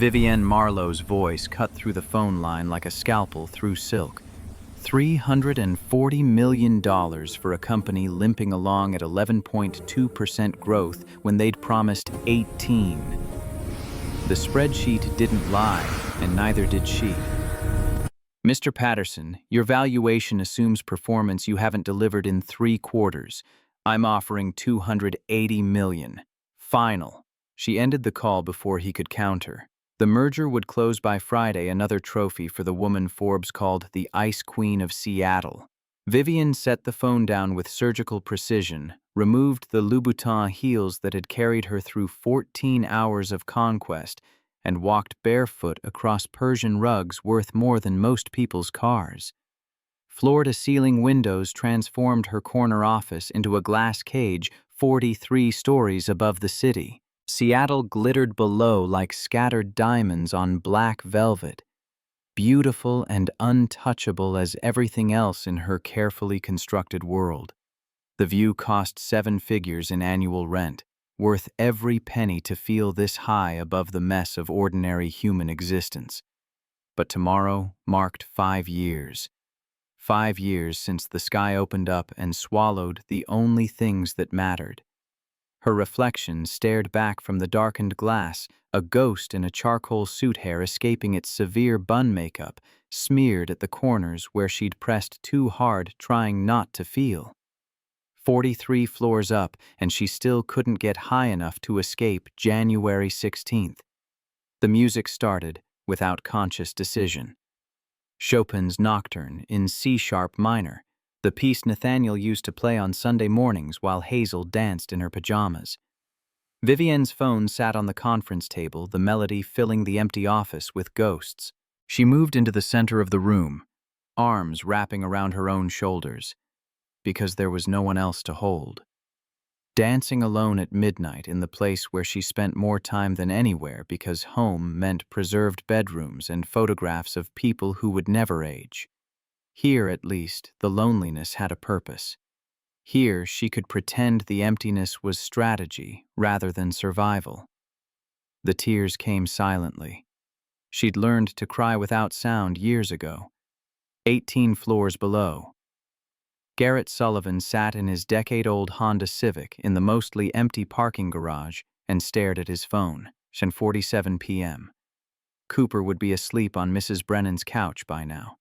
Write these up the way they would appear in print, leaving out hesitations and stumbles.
Vivienne Marlowe's voice cut through the phone line like a scalpel through silk. $340 million for a company limping along at 11.2% growth when they'd promised 18. The spreadsheet didn't lie, and neither did she. Mr. Patterson, your valuation assumes performance you haven't delivered in 3 quarters. I'm offering $280 million. Final. She ended the call before he could counter. The merger would close by Friday, another trophy for the woman Forbes called the Ice Queen of Seattle. Vivienne set the phone down with surgical precision, removed the Louboutin heels that had carried her through 14 hours of conquest, and walked barefoot across Persian rugs worth more than most people's cars. Floor-to-ceiling windows transformed her corner office into a glass cage 43 stories above the city. Seattle glittered below like scattered diamonds on black velvet, beautiful and untouchable as everything else in her carefully constructed world. The view cost 7 figures in annual rent, worth every penny to feel this high above the mess of ordinary human existence. But tomorrow marked 5 years. 5 years since the sky opened up and swallowed the only things that mattered. Her reflection stared back from the darkened glass, a ghost in a charcoal suit hair escaping its severe bun makeup, smeared at the corners where she'd pressed too hard trying not to feel. 43 floors up, and she still couldn't get high enough to escape January 16th. The music started without conscious decision. Chopin's Nocturne in C-sharp minor, the piece Nathaniel used to play on Sunday mornings while Hazel danced in her pajamas. Vivienne's phone sat on the conference table, the melody filling the empty office with ghosts. She moved into the center of the room, arms wrapping around her own shoulders, because there was no one else to hold. Dancing alone at midnight in the place where she spent more time than anywhere because home meant preserved bedrooms and photographs of people who would never age. Here, at least, the loneliness had a purpose. Here, she could pretend the emptiness was strategy rather than survival. The tears came silently. She'd learned to cry without sound years ago. 18 floors below. Garrett Sullivan sat in his decade-old Honda Civic in the mostly empty parking garage and stared at his phone. 10:47 p.m. Cooper would be asleep on Mrs. Brennan's couch by now.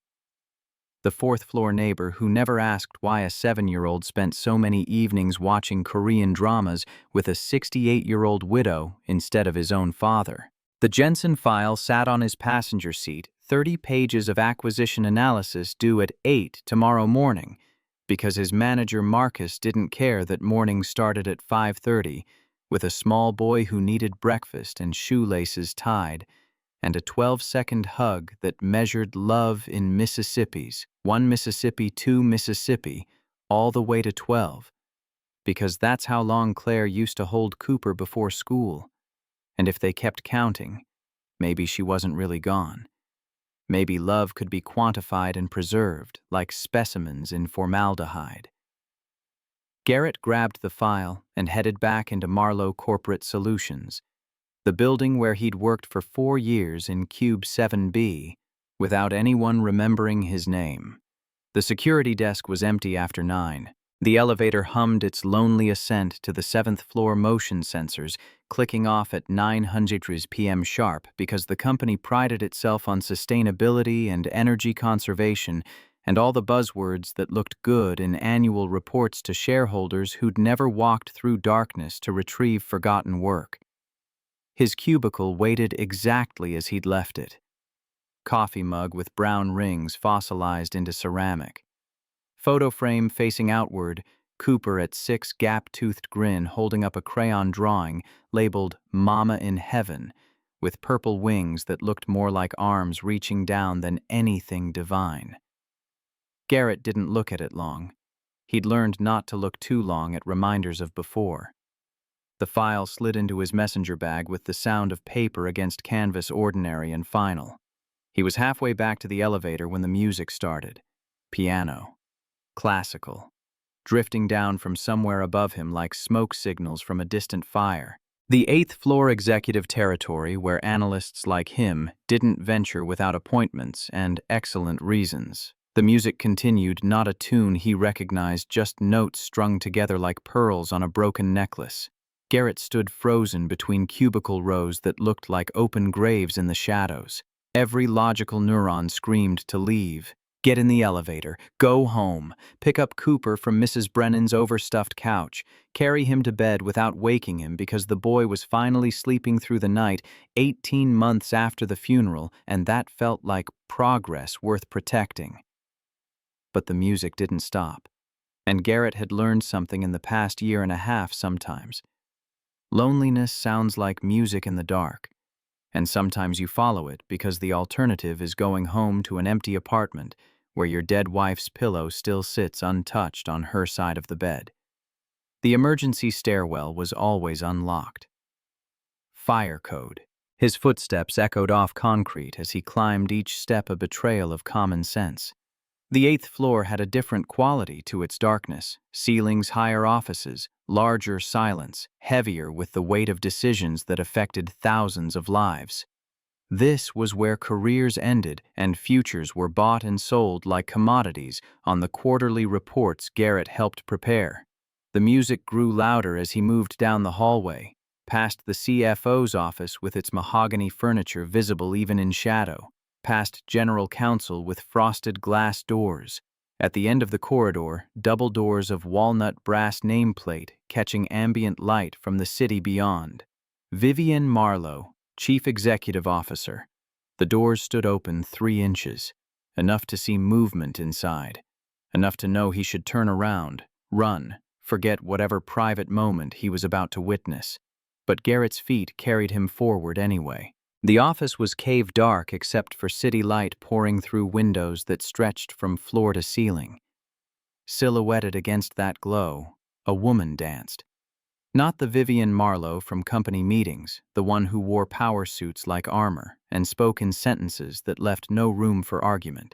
The 4th-floor neighbor who never asked why a 7-year-old spent so many evenings watching Korean dramas with a 68-year-old widow instead of his own father. The Jensen file sat on his passenger seat, 30 pages of acquisition analysis due at 8 tomorrow morning, because his manager Marcus didn't care that mornings started at 5:30, with a small boy who needed breakfast and shoelaces tied, and a 12-second hug that measured love in Mississippis, 1 Mississippi, 2 Mississippi, all the way to 12, because that's how long Claire used to hold Cooper before school. And if they kept counting, maybe she wasn't really gone. Maybe love could be quantified and preserved, like specimens in formaldehyde. Garrett grabbed the file and headed back into Marlowe Corporate Solutions, the building where he'd worked for 4 years in Cube 7B, without anyone remembering his name. The security desk was empty after 9. The elevator hummed its lonely ascent to the 7th-floor motion sensors, clicking off at 9:00 p.m. sharp because the company prided itself on sustainability and energy conservation and all the buzzwords that looked good in annual reports to shareholders who'd never walked through darkness to retrieve forgotten work. His cubicle waited exactly as he'd left it. Coffee mug with brown rings fossilized into ceramic. Photo frame facing outward, Cooper at 6 gap-toothed grin holding up a crayon drawing labeled Mama in Heaven, with purple wings that looked more like arms reaching down than anything divine. Garrett didn't look at it long. He'd learned not to look too long at reminders of before. The file slid into his messenger bag with the sound of paper against canvas ordinary and final. He was halfway back to the elevator when the music started. Piano. Classical. Drifting down from somewhere above him like smoke signals from a distant fire. The eighth floor executive territory where analysts like him didn't venture without appointments and excellent reasons. The music continued, not a tune he recognized, just notes strung together like pearls on a broken necklace. Garrett stood frozen between cubicle rows that looked like open graves in the shadows. Every logical neuron screamed to leave. Get in the elevator, go home, pick up Cooper from Mrs. Brennan's overstuffed couch, carry him to bed without waking him because the boy was finally sleeping through the night 18 months after the funeral, and that felt like progress worth protecting. But the music didn't stop, and Garrett had learned something in the past year and a half sometimes. Loneliness sounds like music in the dark, and sometimes you follow it because the alternative is going home to an empty apartment where your dead wife's pillow still sits untouched on her side of the bed. The emergency stairwell was always unlocked. Fire code. His footsteps echoed off concrete as he climbed, each step a betrayal of common sense. The eighth floor had a different quality to its darkness. Ceilings, higher offices, larger silence, heavier with the weight of decisions that affected thousands of lives. This was where careers ended and futures were bought and sold like commodities on the quarterly reports Garrett helped prepare. The music grew louder as he moved down the hallway, past the CFO's office with its mahogany furniture visible even in shadow, past general counsel with frosted glass doors. At the end of the corridor, double doors of walnut brass nameplate catching ambient light from the city beyond. Vivian Marlowe, Chief Executive Officer. The doors stood open 3 inches, enough to see movement inside, enough to know he should turn around, run, forget whatever private moment he was about to witness. But Garrett's feet carried him forward anyway. The office was cave dark except for city light pouring through windows that stretched from floor to ceiling. Silhouetted against that glow, a woman danced. Not the Vivian Marlowe from company meetings, the one who wore power suits like armor and spoke in sentences that left no room for argument.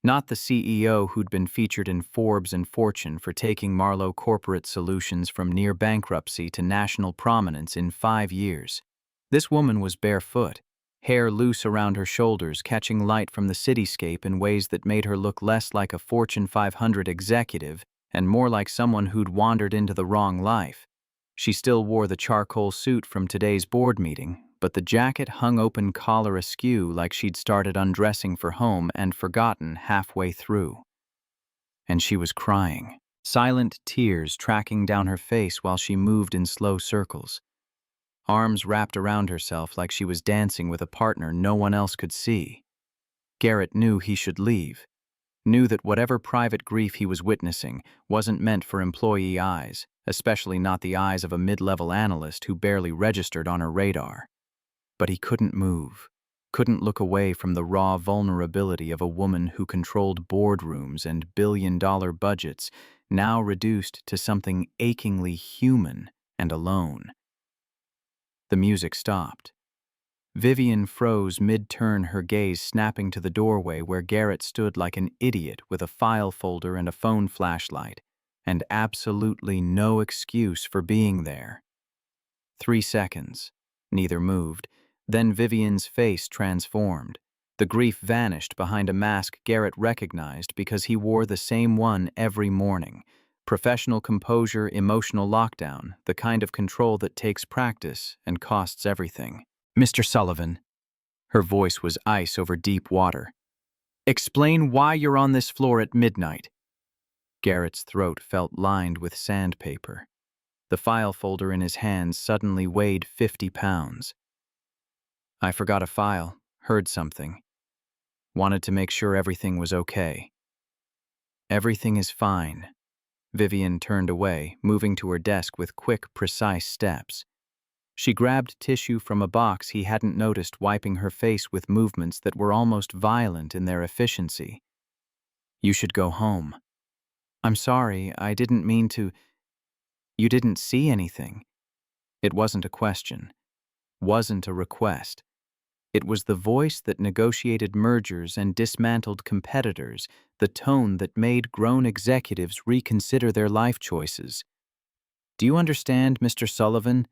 Not the CEO who'd been featured in Forbes and Fortune for taking Marlowe Corporate Solutions from near bankruptcy to national prominence in 5 years. This woman was barefoot, hair loose around her shoulders, catching light from the cityscape in ways that made her look less like a Fortune 500 executive and more like someone who'd wandered into the wrong life. She still wore the charcoal suit from today's board meeting, but the jacket hung open collar askew like she'd started undressing for home and forgotten halfway through. And she was crying, silent tears tracking down her face while she moved in slow circles. Arms wrapped around herself like she was dancing with a partner no one else could see. Garrett knew he should leave, knew that whatever private grief he was witnessing wasn't meant for employee eyes, especially not the eyes of a mid-level analyst who barely registered on her radar. But he couldn't move, couldn't look away from the raw vulnerability of a woman who controlled boardrooms and billion-dollar budgets, now reduced to something achingly human and alone. The music stopped. Vivian froze mid-turn, her gaze snapping to the doorway where Garrett stood like an idiot with a file folder and a phone flashlight, and absolutely no excuse for being there. 3 seconds. Neither moved. Then Vivian's face transformed. The grief vanished behind a mask Garrett recognized because he wore the same one every morning. Professional composure, emotional lockdown, the kind of control that takes practice and costs everything. Mr. Sullivan. Her voice was ice over deep water. Explain why you're on this floor at midnight. Garrett's throat felt lined with sandpaper. The file folder in his hands suddenly weighed 50 pounds. I forgot a file, heard something. Wanted to make sure everything was okay. Everything is fine. Vivian turned away, moving to her desk with quick, precise steps. She grabbed tissue from a box he hadn't noticed, wiping her face with movements that were almost violent in their efficiency. You should go home. I'm sorry, I didn't mean to. You didn't see anything. It wasn't a question. Wasn't a request. It was the voice that negotiated mergers and dismantled competitors, the tone that made grown executives reconsider their life choices. Do you understand, Mr. Sullivan?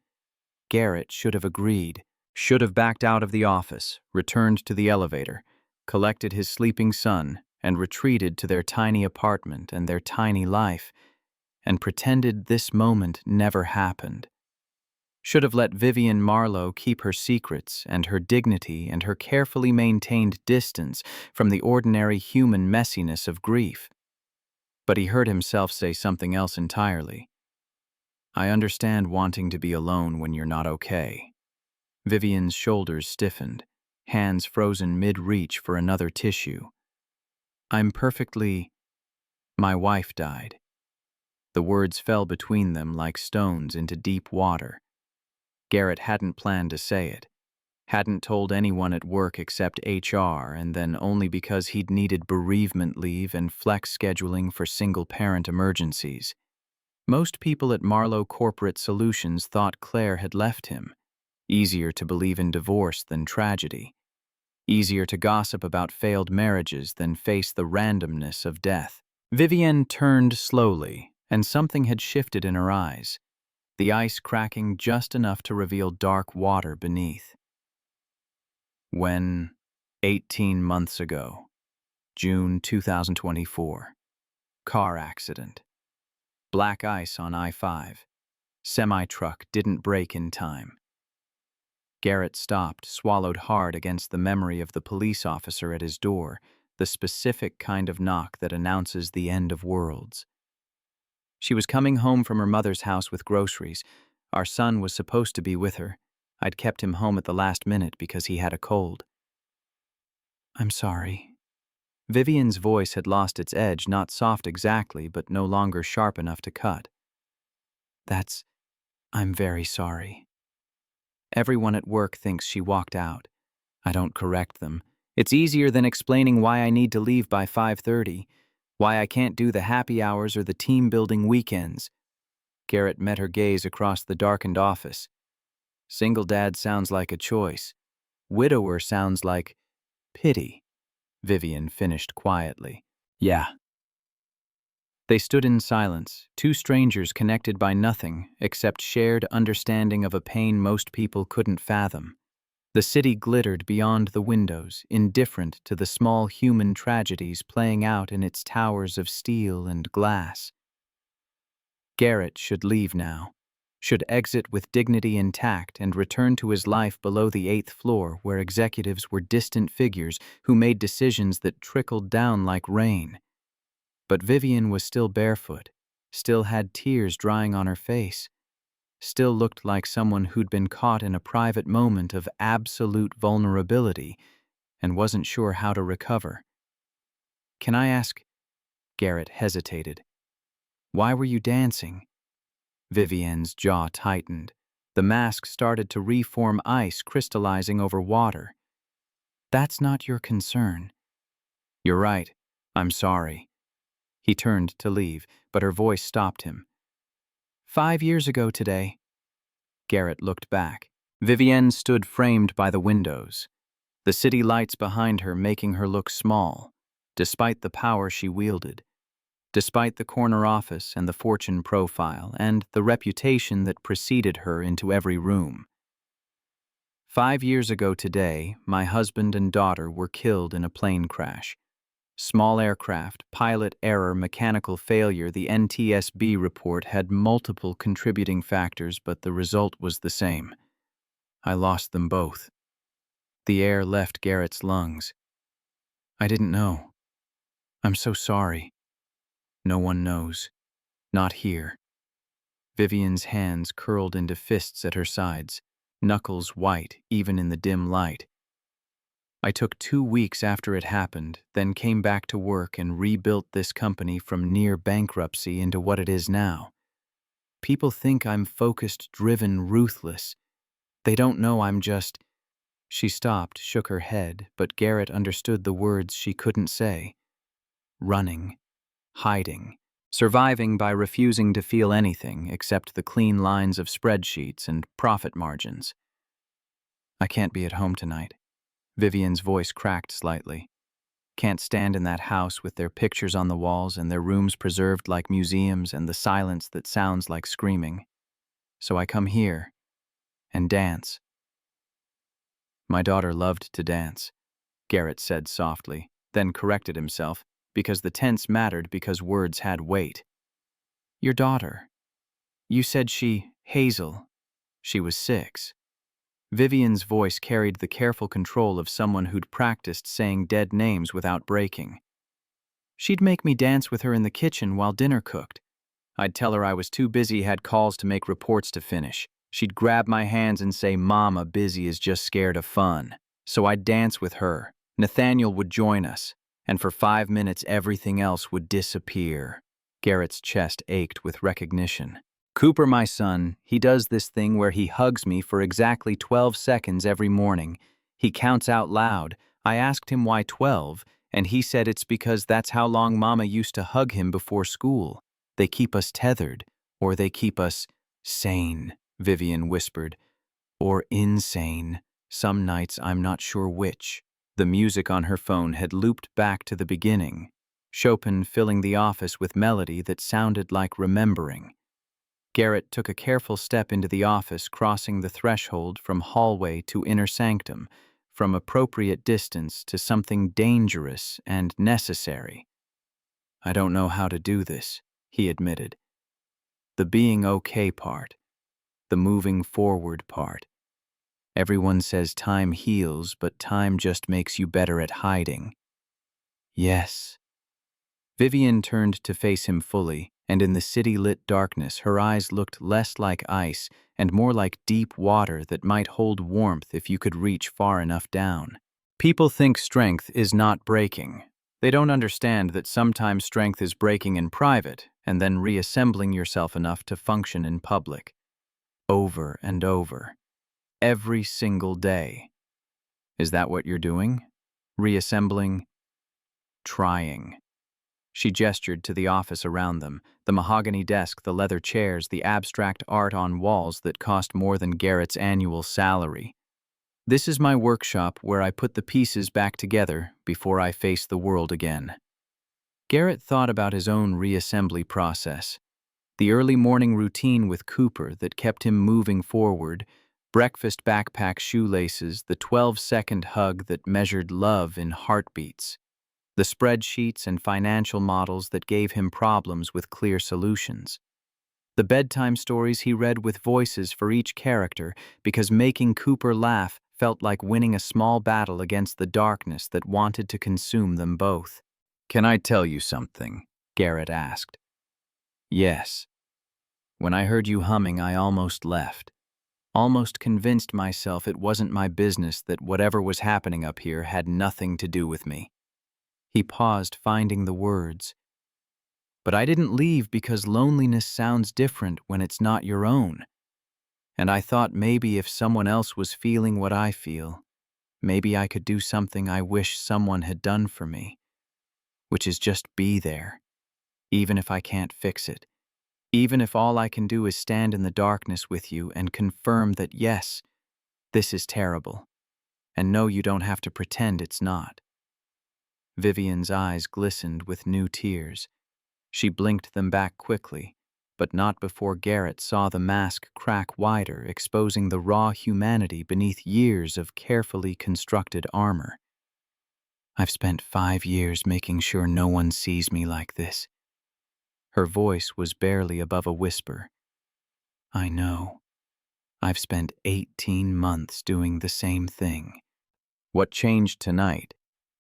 Garrett should have agreed, should have backed out of the office, returned to the elevator, collected his sleeping son, and retreated to their tiny apartment and their tiny life, and pretended this moment never happened. Should have let Vivian Marlowe keep her secrets and her dignity and her carefully maintained distance from the ordinary human messiness of grief. But he heard himself say something else entirely. I understand wanting to be alone when you're not okay. Vivian's shoulders stiffened, hands frozen mid-reach for another tissue. My wife died. The words fell between them like stones into deep water. Garrett hadn't planned to say it, hadn't told anyone at work except HR, and then only because he'd needed bereavement leave and flex scheduling for single-parent emergencies. Most people at Marlowe Corporate Solutions thought Claire had left him. Easier to believe in divorce than tragedy. Easier to gossip about failed marriages than face the randomness of death. Vivienne turned slowly, and something had shifted in her eyes, the ice cracking just enough to reveal dark water beneath. When, 18 months ago, June 2024, car accident. Black ice on I-5. Semi-truck didn't brake in time. Garrett stopped, swallowed hard against the memory of the police officer at his door, the specific kind of knock that announces the end of worlds. She was coming home from her mother's house with groceries. Our son was supposed to be with her. I'd kept him home at the last minute because he had a cold. I'm sorry. Vivian's voice had lost its edge, not soft exactly, but no longer sharp enough to cut. I'm very sorry. Everyone at work thinks she walked out. I don't correct them. It's easier than explaining why I need to leave by 5:30, why I can't do the happy hours or the team-building weekends. Garrett met her gaze across the darkened office. Single dad sounds like a choice. Widower sounds like pity. Vivian finished quietly. Yeah. They stood in silence, two strangers connected by nothing except shared understanding of a pain most people couldn't fathom. The city glittered beyond the windows, indifferent to the small human tragedies playing out in its towers of steel and glass. Garrett should leave now, should exit with dignity intact and return to his life below the 8th floor where executives were distant figures who made decisions that trickled down like rain. But Vivian was still barefoot, still had tears drying on her face, still looked like someone who'd been caught in a private moment of absolute vulnerability and wasn't sure how to recover. Can I ask? Garrett hesitated. Why were you dancing? Vivian's jaw tightened. The mask started to reform ice crystallizing over water. That's not your concern. You're right. I'm sorry. He turned to leave, but her voice stopped him. 5 years ago today. Garrett looked back. Vivienne stood framed by the windows, the city lights behind her making her look small, despite the power she wielded, despite the corner office and the fortune profile and the reputation that preceded her into every room. 5 years ago today, my husband and daughter were killed in a plane crash. Small aircraft, pilot error, mechanical failure. The NTSB report had multiple contributing factors, but the result was the same. I lost them both. The air left Garrett's lungs. I didn't know. I'm so sorry. No one knows. Not here. Vivian's hands curled into fists at her sides, knuckles white even in the dim light. I took 2 weeks after it happened, then came back to work and rebuilt this company from near bankruptcy into what it is now. People think I'm focused, driven, ruthless. They don't know I'm just... She stopped, shook her head, but Garrett understood the words she couldn't say. Running, hiding, surviving by refusing to feel anything except the clean lines of spreadsheets and profit margins. I can't be at home tonight. Vivian's voice cracked slightly. Can't stand in that house with their pictures on the walls and their rooms preserved like museums and the silence that sounds like screaming. So I come here. and dance. My daughter loved to dance, Garrett said softly, then corrected himself, because the tense mattered because words had weight. Your daughter. You said Hazel. She was 6. Vivian's voice carried the careful control of someone who'd practiced saying dead names without breaking. She'd make me dance with her in the kitchen while dinner cooked. I'd tell her I was too busy, had calls to make, reports to finish. She'd grab my hands and say, Mama, busy is just scared of fun. So I'd dance with her. Nathaniel would join us, and for 5 minutes everything else would disappear. Garrett's chest ached with recognition. Cooper, my son, he does this thing where he hugs me for exactly 12 seconds every morning. He counts out loud. I asked him why 12, and he said it's because that's how long Mama used to hug him before school. They keep us tethered, or they keep us sane, Vivian whispered. Or insane. Some nights I'm not sure which. The music on her phone had looped back to the beginning, Chopin filling the office with melody that sounded like remembering. Garrett took a careful step into the office, crossing the threshold from hallway to inner sanctum, from appropriate distance to something dangerous and necessary. I don't know how to do this, he admitted. The being okay part, the moving forward part. Everyone says time heals, but time just makes you better at hiding. Yes. Vivian turned to face him fully, and in the city-lit darkness her eyes looked less like ice and more like deep water that might hold warmth if you could reach far enough down. People think strength is not breaking. They don't understand that sometimes strength is breaking in private and then reassembling yourself enough to function in public. Over and over. Every single day. Is that what you're doing? Reassembling? Trying. She gestured to the office around them, the mahogany desk, the leather chairs, the abstract art on walls that cost more than Garrett's annual salary. This is my workshop where I put the pieces back together before I face the world again. Garrett thought about his own reassembly process. The early morning routine with Cooper that kept him moving forward, breakfast backpack shoelaces, the 12-second hug that measured love in heartbeats. The spreadsheets and financial models that gave him problems with clear solutions. The bedtime stories he read with voices for each character because making Cooper laugh felt like winning a small battle against the darkness that wanted to consume them both. Can I tell you something? Garrett asked. Yes. When I heard you humming, I almost left. Almost convinced myself it wasn't my business, that whatever was happening up here had nothing to do with me. He paused, finding the words. But I didn't leave because loneliness sounds different when it's not your own. And I thought maybe if someone else was feeling what I feel, maybe I could do something I wish someone had done for me, which is just be there, even if I can't fix it, even if all I can do is stand in the darkness with you and confirm that yes, this is terrible, and no, you don't have to pretend it's not. Vivian's eyes glistened with new tears. She blinked them back quickly, but not before Garrett saw the mask crack wider, exposing the raw humanity beneath years of carefully constructed armor. I've spent 5 years making sure no one sees me like this. Her voice was barely above a whisper. I know. I've spent 18 months doing the same thing. What changed tonight?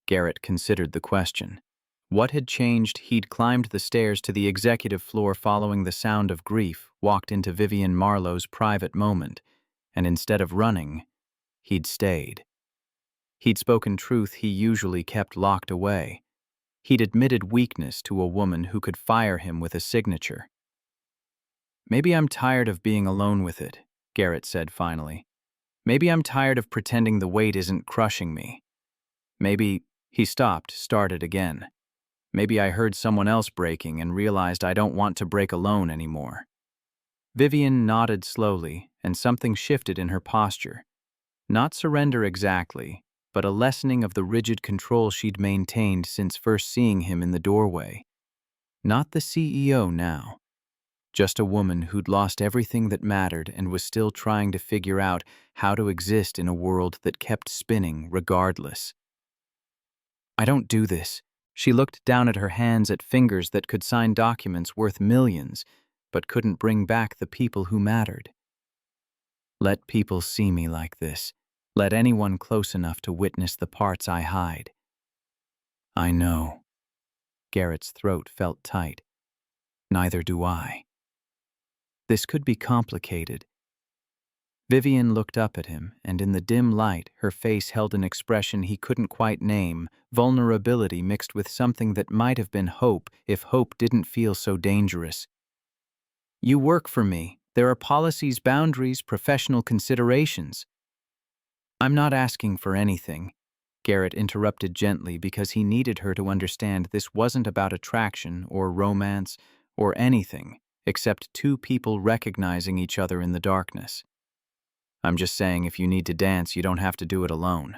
Garrett considered the question. What had changed? He'd climbed the stairs to the executive floor following the sound of grief, walked into Vivian Marlowe's private moment, and instead of running, he'd stayed. He'd spoken truth he usually kept locked away. He'd admitted weakness to a woman who could fire him with a signature. Maybe I'm tired of being alone with it, Garrett said finally. Maybe I'm tired of pretending the weight isn't crushing me. Maybe, he stopped, started again. Maybe I heard someone else breaking and realized I don't want to break alone anymore. Vivian nodded slowly, and something shifted in her posture. Not surrender exactly, but a lessening of the rigid control she'd maintained since first seeing him in the doorway. Not the CEO now. Just a woman who'd lost everything that mattered and was still trying to figure out how to exist in a world that kept spinning regardless. I don't do this. She looked down at her hands at fingers that could sign documents worth millions, but couldn't bring back the people who mattered. Let people see me like this. Let anyone close enough to witness the parts I hide. I know. Garrett's throat felt tight. Neither do I. This could be complicated. Vivian looked up at him, and in the dim light, her face held an expression he couldn't quite name, vulnerability mixed with something that might have been hope if hope didn't feel so dangerous. You work for me. There are policies, boundaries, professional considerations. I'm not asking for anything. Garrett interrupted gently because he needed her to understand this wasn't about attraction or romance or anything except two people recognizing each other in the darkness. I'm just saying if you need to dance, you don't have to do it alone.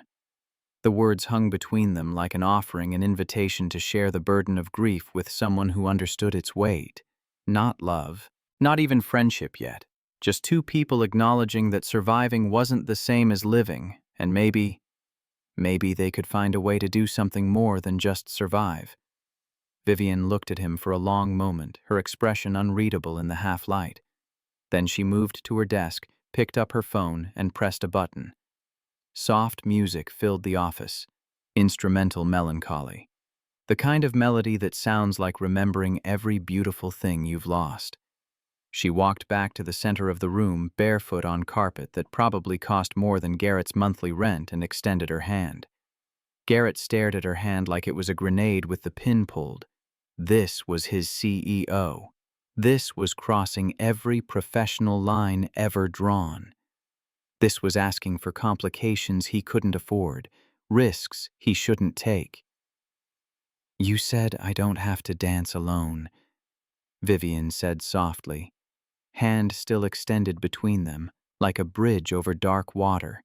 The words hung between them like an offering, an invitation to share the burden of grief with someone who understood its weight. Not love, not even friendship yet. Just two people acknowledging that surviving wasn't the same as living, and maybe they could find a way to do something more than just survive. Vivian looked at him for a long moment, her expression unreadable in the half-light. Then she moved to her desk, picked up her phone, and pressed a button. Soft music filled the office. Instrumental melancholy. The kind of melody that sounds like remembering every beautiful thing you've lost. She walked back to the center of the room, barefoot on carpet that probably cost more than Garrett's monthly rent, and extended her hand. Garrett stared at her hand like it was a grenade with the pin pulled. This was his CEO. This was crossing every professional line ever drawn. This was asking for complications he couldn't afford, risks he shouldn't take. You said I don't have to dance alone, Vivian said softly, hand still extended between them, like a bridge over dark water.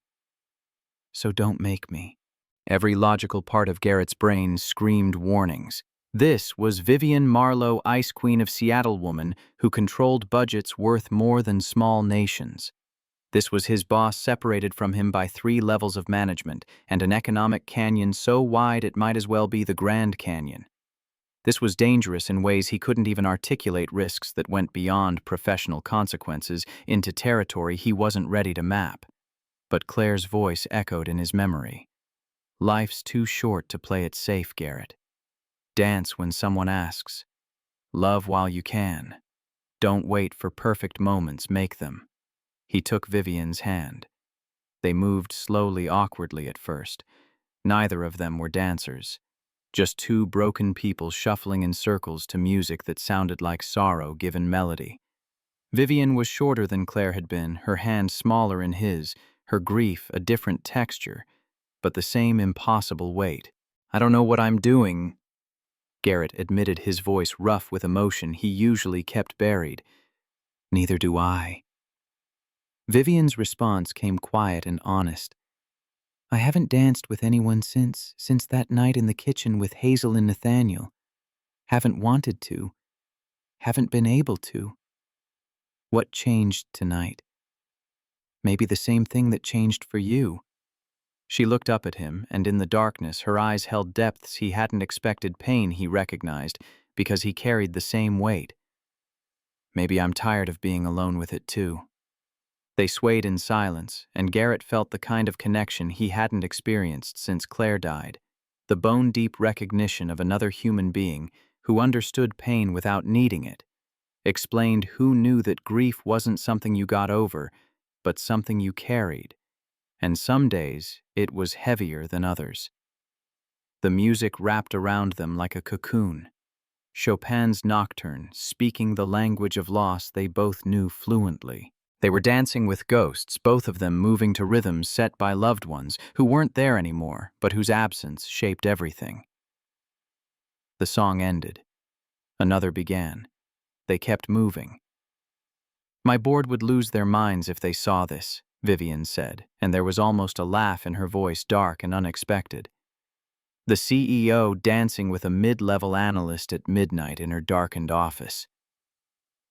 So don't make me. Every logical part of Garrett's brain screamed warnings. This was Vivian Marlowe, Ice Queen of Seattle woman who controlled budgets worth more than small nations. This was his boss separated from him by 3 levels of management and an economic canyon so wide it might as well be the Grand Canyon. This was dangerous in ways he couldn't even articulate, risks that went beyond professional consequences into territory he wasn't ready to map. But Claire's voice echoed in his memory. Life's too short to play it safe, Garrett. Dance when someone asks. Love while you can. Don't wait for perfect moments, make them. He took Vivian's hand. They moved slowly, awkwardly at first. Neither of them were dancers. Just two broken people shuffling in circles to music that sounded like sorrow given melody. Vivian was shorter than Claire had been, her hand smaller in his, her grief a different texture, but the same impossible weight. I don't know what I'm doing, Garrett admitted, his voice rough with emotion he usually kept buried. Neither do I. Vivian's response came quiet and honest. I haven't danced with anyone since that night in the kitchen with Hazel and Nathaniel. Haven't wanted to. Haven't been able to. What changed tonight? Maybe the same thing that changed for you. She looked up at him, and in the darkness her eyes held depths he hadn't expected, pain he recognized, because he carried the same weight. Maybe I'm tired of being alone with it too. They swayed in silence, and Garrett felt the kind of connection he hadn't experienced since Claire died, the bone-deep recognition of another human being who understood pain without needing it, explained who knew that grief wasn't something you got over, but something you carried, and some days it was heavier than others. The music wrapped around them like a cocoon. Chopin's Nocturne, speaking the language of loss they both knew fluently. They were dancing with ghosts, both of them moving to rhythms set by loved ones who weren't there anymore, but whose absence shaped everything. The song ended. Another began. They kept moving. My board would lose their minds if they saw this, Vivian said, and there was almost a laugh in her voice, dark and unexpected. The CEO dancing with a mid-level analyst at midnight in her darkened office.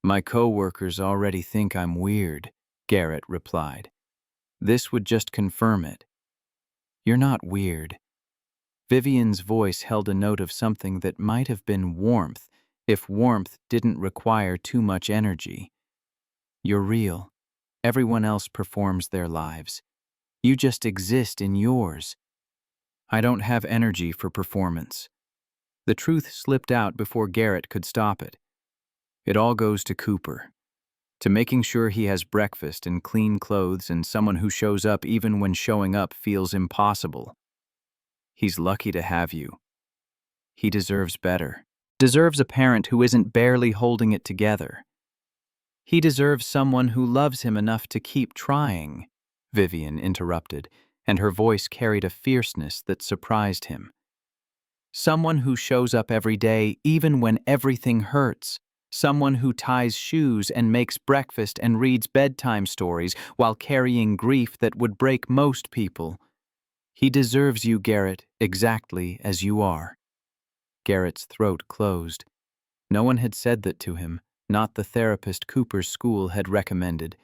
My coworkers already think I'm weird, Garrett replied. This would just confirm it. You're not weird. Vivian's voice held a note of something that might have been warmth, if warmth didn't require too much energy. You're real. Everyone else performs their lives. You just exist in yours. I don't have energy for performance. The truth slipped out before Garrett could stop it. It all goes to Cooper. To making sure he has breakfast and clean clothes and someone who shows up even when showing up feels impossible. He's lucky to have you. He deserves better. Deserves a parent who isn't barely holding it together. He deserves someone who loves him enough to keep trying, Vivian interrupted, and her voice carried a fierceness that surprised him. Someone who shows up every day even when everything hurts. Someone who ties shoes and makes breakfast and reads bedtime stories while carrying grief that would break most people. He deserves you, Garrett, exactly as you are. Garrett's throat closed. No one had said that to him, not the therapist Cooper's school had recommended,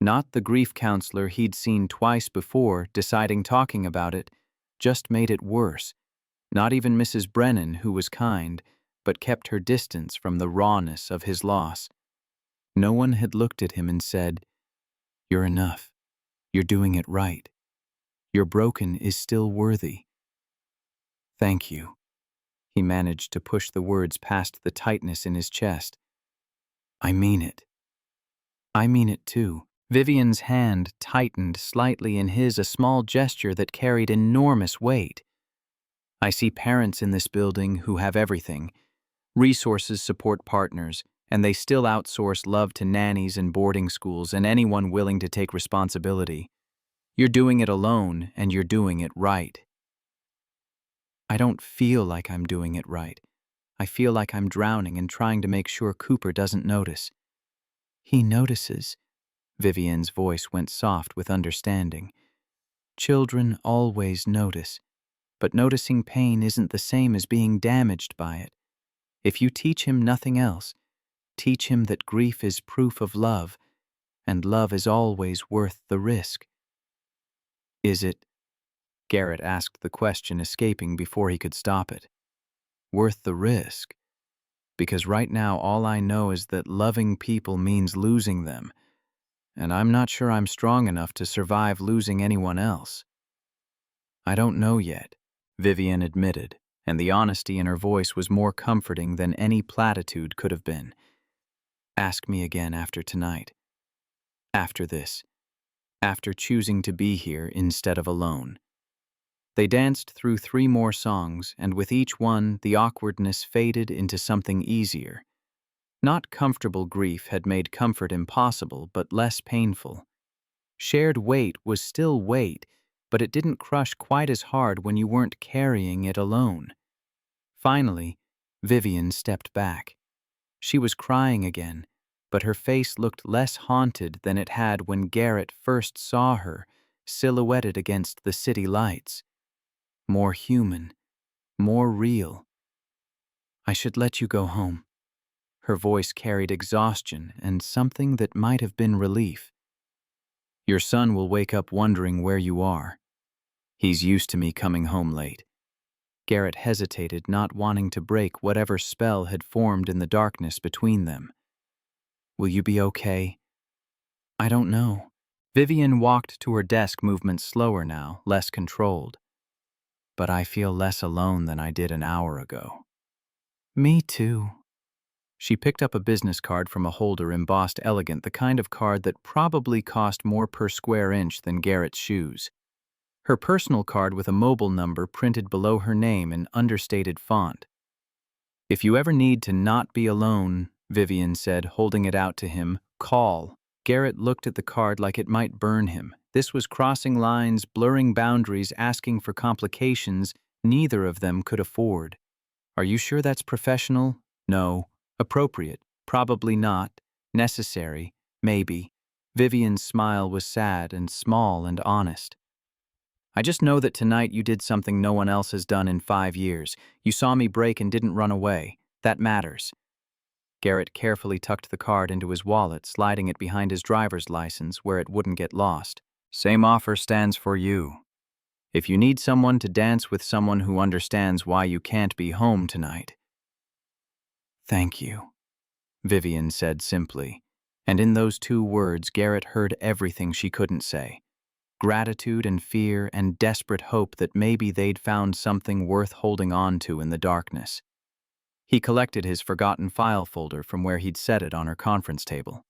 not the grief counselor he'd seen twice before deciding talking about it, just made it worse. Not even Mrs. Brennan, who was kind, but kept her distance from the rawness of his loss. No one had looked at him and said, "You're enough. You're doing it right. Your broken is still worthy." Thank you. He managed to push the words past the tightness in his chest. I mean it. I mean it too. Vivian's hand tightened slightly in his, a small gesture that carried enormous weight. I see parents in this building who have everything. Resources support partners, and they still outsource love to nannies and boarding schools and anyone willing to take responsibility. You're doing it alone, and you're doing it right. I don't feel like I'm doing it right. I feel like I'm drowning and trying to make sure Cooper doesn't notice. He notices. Vivian's voice went soft with understanding. Children always notice, but noticing pain isn't the same as being damaged by it. If you teach him nothing else, teach him that grief is proof of love, and love is always worth the risk. Is it? Garrett asked the question, escaping before he could stop it. Worth the risk? Because right now all I know is that loving people means losing them, and I'm not sure I'm strong enough to survive losing anyone else. I don't know yet, Vivian admitted, and the honesty in her voice was more comforting than any platitude could have been. Ask me again after tonight. After this. After choosing to be here instead of alone. They danced through 3 more songs, and with each one, the awkwardness faded into something easier. Not comfortable grief had made comfort impossible, but less painful. Shared weight was still weight, but it didn't crush quite as hard when you weren't carrying it alone. Finally, Vivian stepped back. She was crying again, but her face looked less haunted than it had when Garrett first saw her, silhouetted against the city lights. More human, more real. I should let you go home. Her voice carried exhaustion and something that might have been relief. Your son will wake up wondering where you are. He's used to me coming home late. Garrett hesitated, not wanting to break whatever spell had formed in the darkness between them. Will you be okay? I don't know. Vivian walked to her desk, movements slower now, less controlled. But I feel less alone than I did an hour ago. Me too. She picked up a business card from a holder embossed elegant, the kind of card that probably cost more per square inch than Garrett's shoes. Her personal card with a mobile number printed below her name in understated font. If you ever need to not be alone, Vivian said, holding it out to him, call. Garrett looked at the card like it might burn him. This was crossing lines, blurring boundaries, asking for complications neither of them could afford. Are you sure that's professional? No. Appropriate? Probably not. Necessary? Maybe. Vivian's smile was sad and small and honest. I just know that tonight you did something no one else has done in 5 years. You saw me break and didn't run away. That matters. Garrett carefully tucked the card into his wallet, sliding it behind his driver's license where it wouldn't get lost. Same offer stands for you. If you need someone to dance with someone who understands why you can't be home tonight. Thank you, Vivian said simply. And in those two words, Garrett heard everything she couldn't say. Gratitude and fear and desperate hope that maybe they'd found something worth holding on to in the darkness. He collected his forgotten file folder from where he'd set it on her conference table.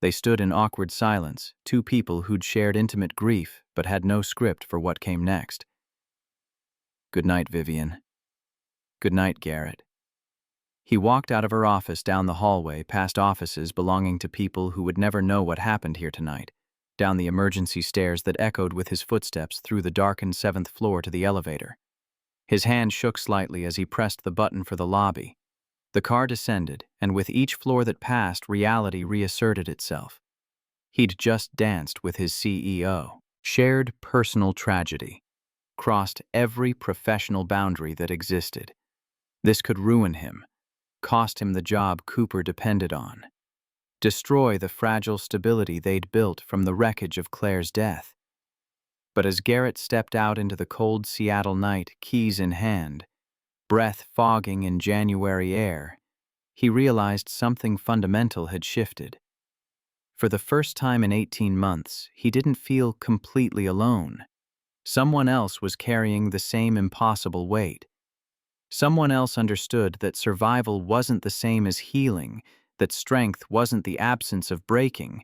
They stood in awkward silence, two people who'd shared intimate grief but had no script for what came next. Good night, Vivian. Good night, Garrett. He walked out of her office down the hallway, past offices belonging to people who would never know what happened here tonight, down the emergency stairs that echoed with his footsteps through the darkened 7th floor to the elevator. His hand shook slightly as he pressed the button for the lobby. The car descended, and with each floor that passed, reality reasserted itself. He'd just danced with his CEO, shared personal tragedy, crossed every professional boundary that existed. This could ruin him, cost him the job Cooper depended on, destroy the fragile stability they'd built from the wreckage of Claire's death. But as Garrett stepped out into the cold Seattle night, keys in hand, breath fogging in January air, he realized something fundamental had shifted. For the first time in 18 months, he didn't feel completely alone. Someone else was carrying the same impossible weight. Someone else understood that survival wasn't the same as healing, that strength wasn't the absence of breaking,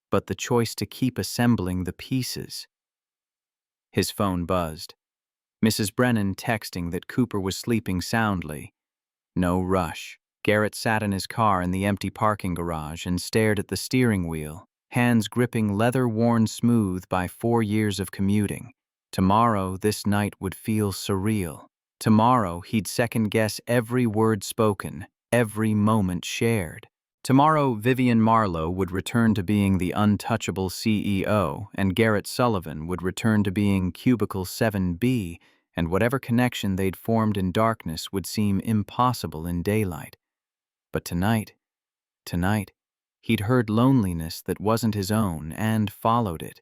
but the choice to keep assembling the pieces. His phone buzzed. Mrs. Brennan texting that Cooper was sleeping soundly. No rush. Garrett sat in his car in the empty parking garage and stared at the steering wheel, hands gripping leather worn smooth by 4 years of commuting. Tomorrow, this night would feel surreal. Tomorrow, he'd second-guess every word spoken, every moment shared. Tomorrow, Vivian Marlowe would return to being the untouchable CEO, and Garrett Sullivan would return to being Cubicle 7B, and whatever connection they'd formed in darkness would seem impossible in daylight. But tonight, he'd heard loneliness that wasn't his own and followed it.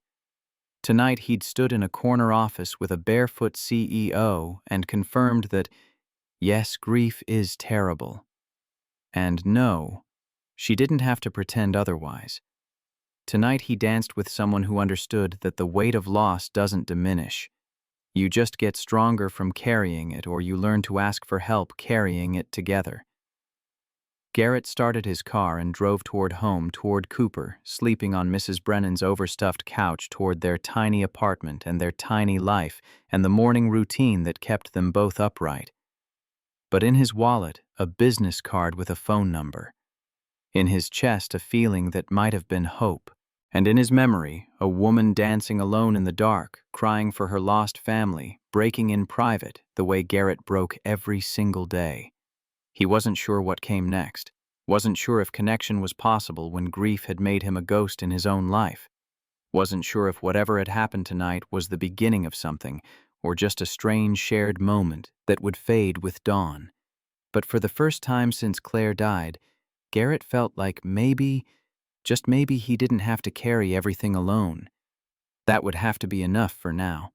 Tonight he'd stood in a corner office with a barefoot CEO and confirmed that, yes, grief is terrible. And no, she didn't have to pretend otherwise. Tonight he danced with someone who understood that the weight of loss doesn't diminish. You just get stronger from carrying it, or you learn to ask for help carrying it together. Garrett started his car and drove toward home, toward Cooper, sleeping on Mrs. Brennan's overstuffed couch, toward their tiny apartment and their tiny life and the morning routine that kept them both upright. But in his wallet, a business card with a phone number. In his chest, a feeling that might have been hope. And in his memory, a woman dancing alone in the dark, crying for her lost family, breaking in private the way Garrett broke every single day. He wasn't sure what came next, wasn't sure if connection was possible when grief had made him a ghost in his own life, wasn't sure if whatever had happened tonight was the beginning of something, or just a strange shared moment that would fade with dawn. But for the first time since Claire died, Garrett felt like maybe, just maybe, he didn't have to carry everything alone. That would have to be enough for now.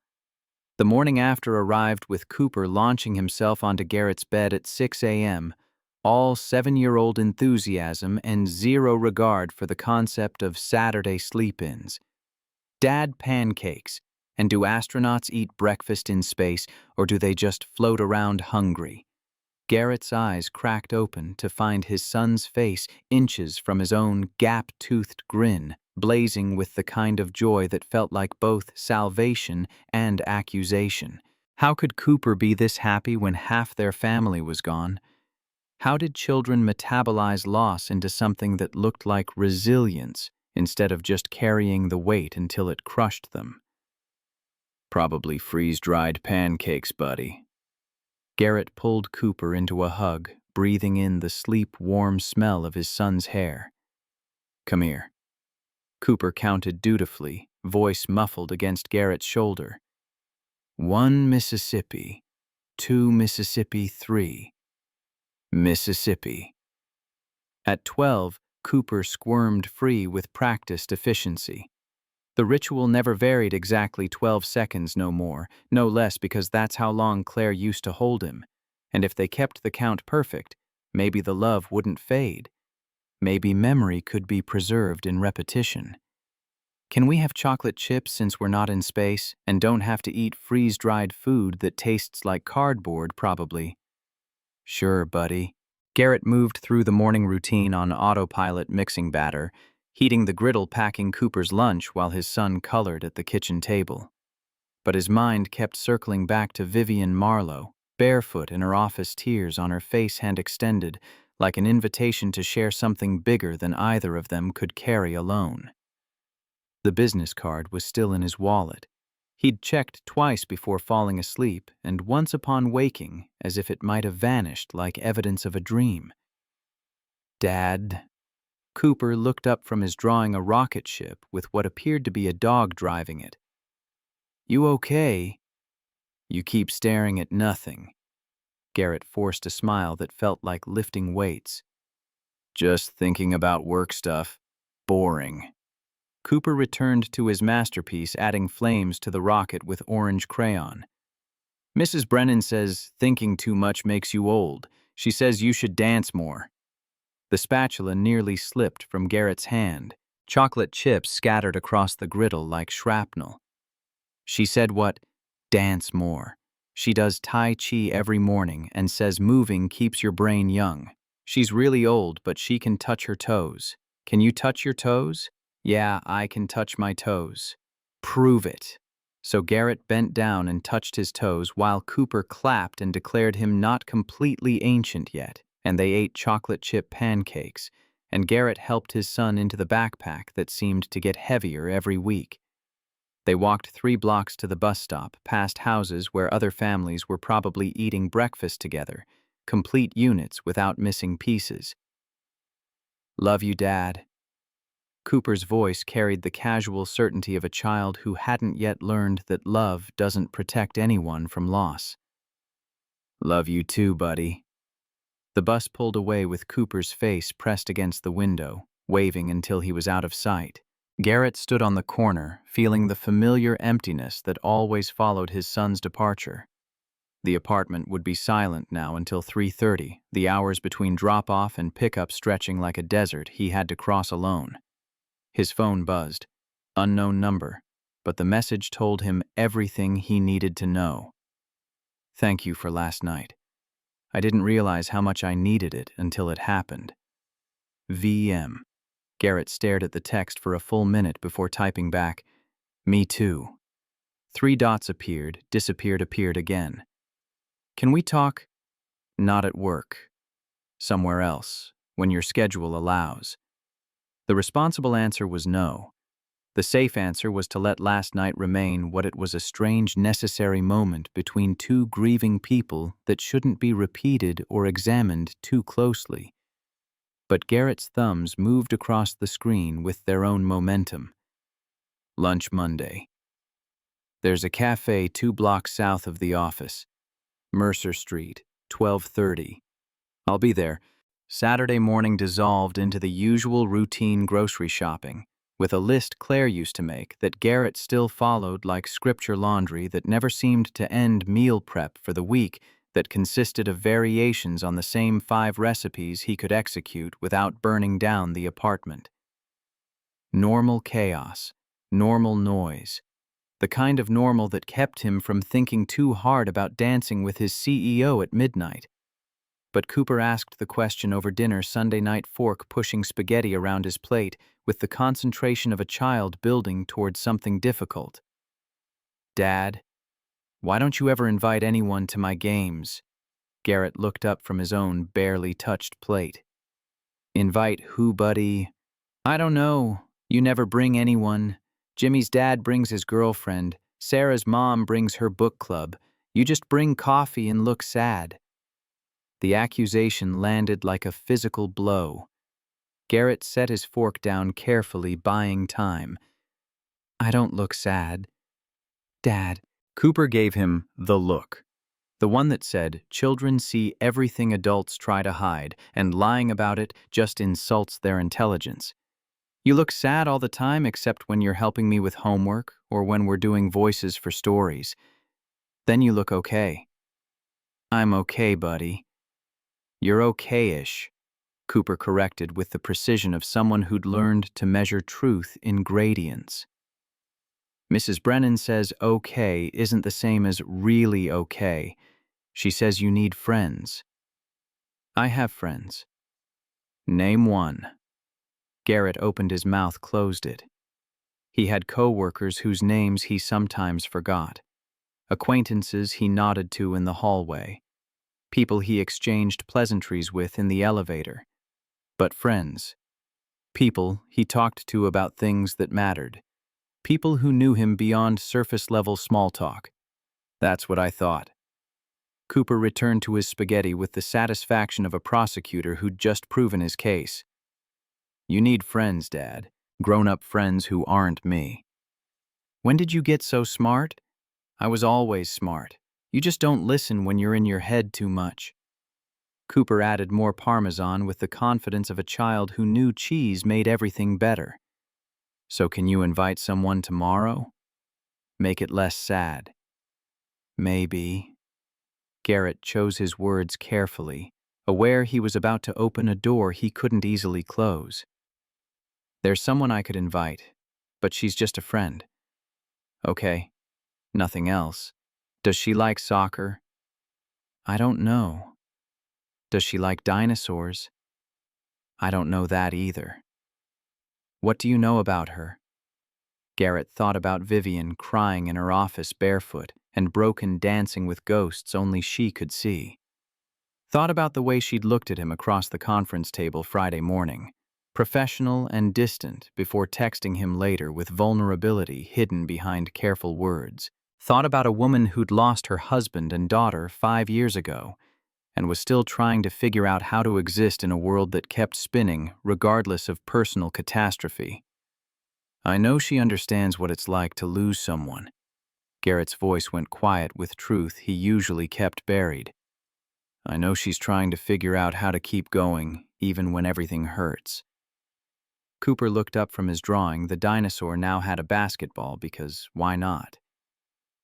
The morning after arrived with Cooper launching himself onto Garrett's bed at 6 a.m., all 7-year-old enthusiasm and zero regard for the concept of Saturday sleep-ins. Dad pancakes, and do astronauts eat breakfast in space, or do they just float around hungry? Garrett's eyes cracked open to find his son's face inches from his own gap-toothed grin, blazing with the kind of joy that felt like both salvation and accusation. How could Cooper be this happy when half their family was gone? How did children metabolize loss into something that looked like resilience instead of just carrying the weight until it crushed them? Probably freeze-dried pancakes, buddy. Garrett pulled Cooper into a hug, breathing in the sleep-warm smell of his son's hair. Come here. Cooper counted dutifully, voice muffled against Garrett's shoulder. 1 Mississippi, 2 Mississippi, 3. Mississippi. At 12, Cooper squirmed free with practiced efficiency. The ritual never varied exactly 12 seconds, no more, no less, because that's how long Claire used to hold him. And if they kept the count perfect, maybe the love wouldn't fade. Maybe memory could be preserved in repetition. Can we have chocolate chips since we're not in space and don't have to eat freeze-dried food that tastes like cardboard, probably? Sure, buddy. Garrett moved through the morning routine on autopilot, mixing batter, heating the griddle, packing Cooper's lunch while his son colored at the kitchen table. But his mind kept circling back to Vivian Marlowe, barefoot in her office, tears on her face, hand extended, like an invitation to share something bigger than either of them could carry alone. The business card was still in his wallet. He'd checked twice before falling asleep, and once upon waking, as if it might have vanished like evidence of a dream. Dad. Cooper looked up from his drawing a rocket ship with what appeared to be a dog driving it. You okay? You keep staring at nothing. Garrett forced a smile that felt like lifting weights. Just thinking about work stuff. Boring. Cooper returned to his masterpiece, adding flames to the rocket with orange crayon. Mrs. Brennan says thinking too much makes you old. She says you should dance more. The spatula nearly slipped from Garrett's hand. Chocolate chips scattered across the griddle like shrapnel. She said what? Dance more. She does Tai Chi every morning and says moving keeps your brain young. She's really old, but she can touch her toes. Can you touch your toes? Yeah, I can touch my toes. Prove it. So Garrett bent down and touched his toes while Cooper clapped and declared him not completely ancient yet, and they ate chocolate chip pancakes, and Garrett helped his son into the backpack that seemed to get heavier every week. They walked 3 blocks to the bus stop, past houses where other families were probably eating breakfast together, complete units without missing pieces. Love you, Dad. Cooper's voice carried the casual certainty of a child who hadn't yet learned that love doesn't protect anyone from loss. Love you too, buddy. The bus pulled away with Cooper's face pressed against the window, waving until he was out of sight. Garrett stood on the corner, feeling the familiar emptiness that always followed his son's departure. The apartment would be silent now until 3:30, the hours between drop-off and pickup stretching like a desert he had to cross alone. His phone buzzed. Unknown number, but the message told him everything he needed to know. Thank you for last night. I didn't realize how much I needed it until it happened. VM. Garrett stared at the text for a full minute before typing back, Me too. 3 dots appeared, disappeared, appeared again. Can we talk? Not at work. Somewhere else, when your schedule allows. The responsible answer was no. The safe answer was to let last night remain what it was, a strange, necessary moment between 2 grieving people that shouldn't be repeated or examined too closely. But Garrett's thumbs moved across the screen with their own momentum. Lunch Monday. There's a cafe 2 blocks south of the office. Mercer Street, 12:30. I'll be there. Saturday morning dissolved into the usual routine grocery shopping, with a list Claire used to make that Garrett still followed like scripture laundry that never seemed to end, meal prep for the week that consisted of variations on the same 5 recipes he could execute without burning down the apartment. Normal chaos, normal noise, the kind of normal that kept him from thinking too hard about dancing with his CEO at midnight. But Cooper asked the question over dinner Sunday night, fork pushing spaghetti around his plate with the concentration of a child building towards something difficult. Dad, why don't you ever invite anyone to my games? Garrett looked up from his own barely touched plate. Invite who, buddy? I don't know. You never bring anyone. Jimmy's dad brings his girlfriend. Sarah's mom brings her book club. You just bring coffee and look sad. The accusation landed like a physical blow. Garrett set his fork down carefully, buying time. I don't look sad. Dad. Cooper gave him the look. The one that said, "Children see everything adults try to hide, and lying about it just insults their intelligence. You look sad all the time except when you're helping me with homework or when we're doing voices for stories. Then you look okay." "I'm okay, buddy." "You're okay-ish," Cooper corrected with the precision of someone who'd learned to measure truth in gradients. "Mrs. Brennan says okay isn't the same as really okay. She says you need friends." "I have friends." "Name one." Garrett opened his mouth, closed it. He had co-workers whose names he sometimes forgot. Acquaintances he nodded to in the hallway. People he exchanged pleasantries with in the elevator. But friends. People he talked to about things that mattered. People who knew him beyond surface-level small talk. That's what I thought. Cooper returned to his spaghetti with the satisfaction of a prosecutor who'd just proven his case. "You need friends, Dad. Grown-up friends who aren't me." "When did you get so smart?" "I was always smart. You just don't listen when you're in your head too much." Cooper added more Parmesan with the confidence of a child who knew cheese made everything better. "So can you invite someone tomorrow? Make it less sad." "Maybe." Garrett chose his words carefully, aware he was about to open a door he couldn't easily close. "There's someone I could invite, but she's just a friend." "Okay. Nothing else. Does she like soccer?" "I don't know." "Does she like dinosaurs?" "I don't know that either." "What do you know about her?" Garrett thought about Vivian crying in her office barefoot and broken dancing with ghosts only she could see. Thought about the way she'd looked at him across the conference table Friday morning, professional and distant before texting him later with vulnerability hidden behind careful words. Thought about a woman who'd lost her husband and daughter 5 years ago and was still trying to figure out how to exist in a world that kept spinning regardless of personal catastrophe. "I know she understands what it's like to lose someone." Garrett's voice went quiet with truth he usually kept buried. "I know she's trying to figure out how to keep going, even when everything hurts." Cooper looked up from his drawing. The dinosaur now had a basketball because why not?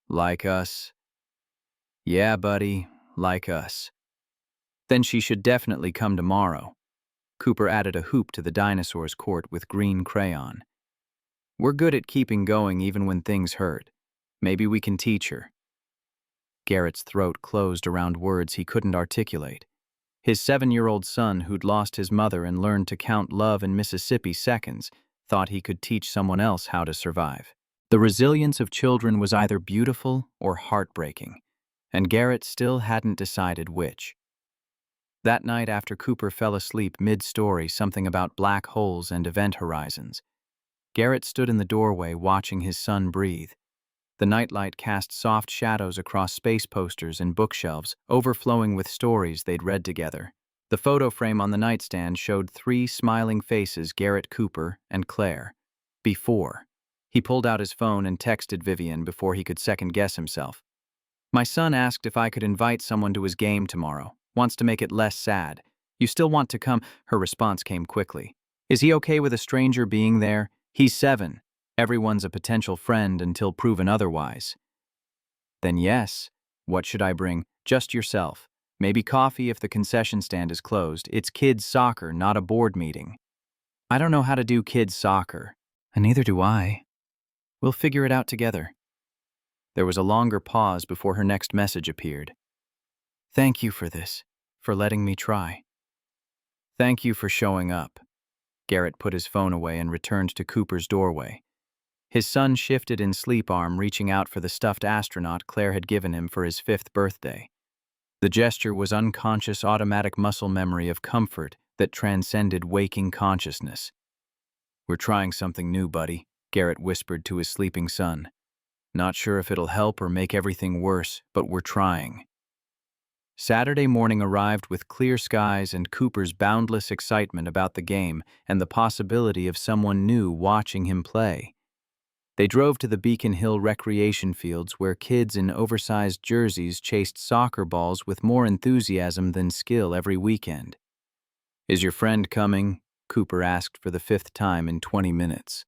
"Like us?" "Yeah, buddy, like us." "Then she should definitely come tomorrow." Cooper added a hoop to the dinosaur's court with green crayon. "We're good at keeping going even when things hurt. Maybe we can teach her." Garrett's throat closed around words he couldn't articulate. His 7-year-old son, who'd lost his mother and learned to count love in Mississippi seconds, thought he could teach someone else how to survive. The resilience of children was either beautiful or heartbreaking, and Garrett still hadn't decided which. That night after Cooper fell asleep mid-story, something about black holes and event horizons, Garrett stood in the doorway watching his son breathe. The nightlight cast soft shadows across space posters and bookshelves, overflowing with stories they'd read together. The photo frame on the nightstand showed 3 smiling faces: Garrett, Cooper, and Claire. Before. He pulled out his phone and texted Vivian before he could second-guess himself. "My son asked if I could invite someone to his game tomorrow. Wants to make it less sad. You still want to come?" Her response came quickly. "Is he okay with a stranger being there? He's 7. Everyone's a potential friend until proven otherwise." "Then yes. What should I bring?" "Just yourself. Maybe coffee if the concession stand is closed. It's kids' soccer, not a board meeting." "I don't know how to do kids' soccer." "And neither do I. We'll figure it out together." There was a longer pause before her next message appeared. "Thank you for this, for letting me try." "Thank you for showing up." Garrett put his phone away and returned to Cooper's doorway. His son shifted in sleep arm, reaching out for the stuffed astronaut Claire had given him for his 5th birthday. The gesture was unconscious automatic muscle memory of comfort that transcended waking consciousness. "We're trying something new, buddy," Garrett whispered to his sleeping son. "Not sure if it'll help or make everything worse, but we're trying." Saturday morning arrived with clear skies and Cooper's boundless excitement about the game and the possibility of someone new watching him play. They drove to the Beacon Hill recreation fields where kids in oversized jerseys chased soccer balls with more enthusiasm than skill every weekend. "Is your friend coming?" Cooper asked for the fifth time in 20 minutes.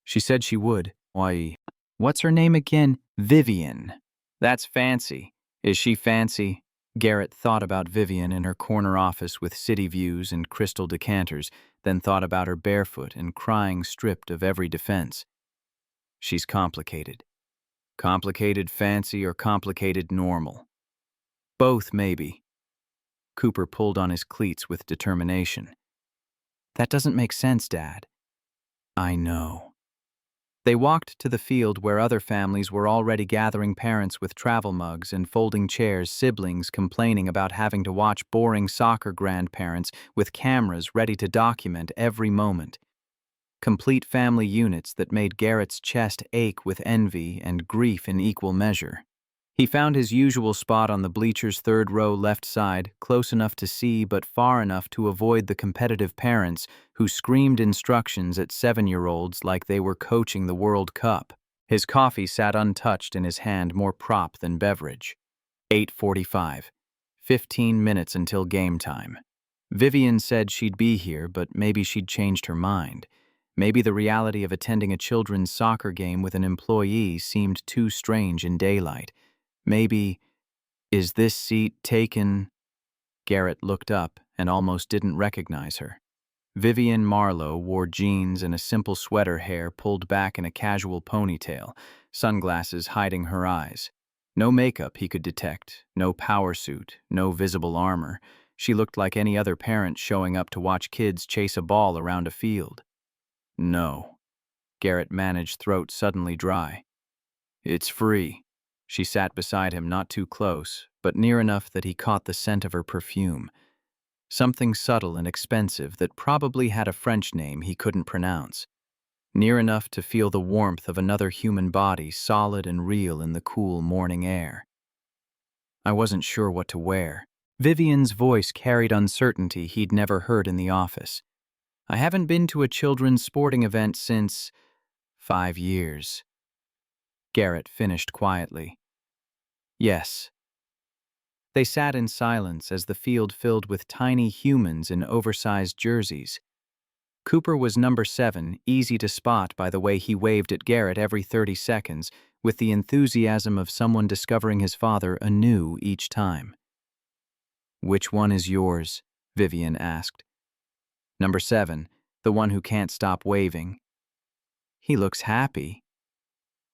She said she would. "Why, what's her name again?" "Vivian." "That's fancy." "Is she fancy?" Garrett thought about Vivian in her corner office with city views and crystal decanters, then thought about her barefoot and crying, stripped of every defense. "She's complicated." Complicated fancy or complicated normal? Both, maybe. Cooper pulled on his cleats with determination. "That doesn't make sense, Dad." "I know." They walked to the field where other families were already gathering, parents with travel mugs and folding chairs, siblings complaining about having to watch boring soccer grandparents with cameras ready to document every moment. Complete family units that made Garrett's chest ache with envy and grief in equal measure. He found his usual spot on the bleacher's third row left side, close enough to see but far enough to avoid the competitive parents who screamed instructions at 7-year-olds like they were coaching the World Cup. His coffee sat untouched in his hand, more prop than beverage. 8:45. 15 minutes until game time. Vivian said she'd be here, but maybe she'd changed her mind. Maybe the reality of attending a children's soccer game with an employee seemed too strange in daylight. Maybe, "Is this seat taken?" Garrett looked up and almost didn't recognize her. Vivian Marlowe wore jeans and a simple sweater, hair pulled back in a casual ponytail, sunglasses hiding her eyes. No makeup he could detect, no power suit, no visible armor. She looked like any other parent showing up to watch kids chase a ball around a field. "No." Garrett managed, throat suddenly dry. "It's free." She sat beside him, not too close, but near enough that he caught the scent of her perfume. Something subtle and expensive that probably had a French name he couldn't pronounce. Near enough to feel the warmth of another human body, solid and real in the cool morning air. "I wasn't sure what to wear." Vivian's voice carried uncertainty he'd never heard in the office. "I haven't been to a children's sporting event since 5 years." Garrett finished quietly. "Yes." They sat in silence as the field filled with tiny humans in oversized jerseys. Cooper was number 7, easy to spot by the way he waved at Garrett every 30 seconds, with the enthusiasm of someone discovering his father anew each time. "Which one is yours?" Vivian asked. "Number 7, the one who can't stop waving." "He looks happy."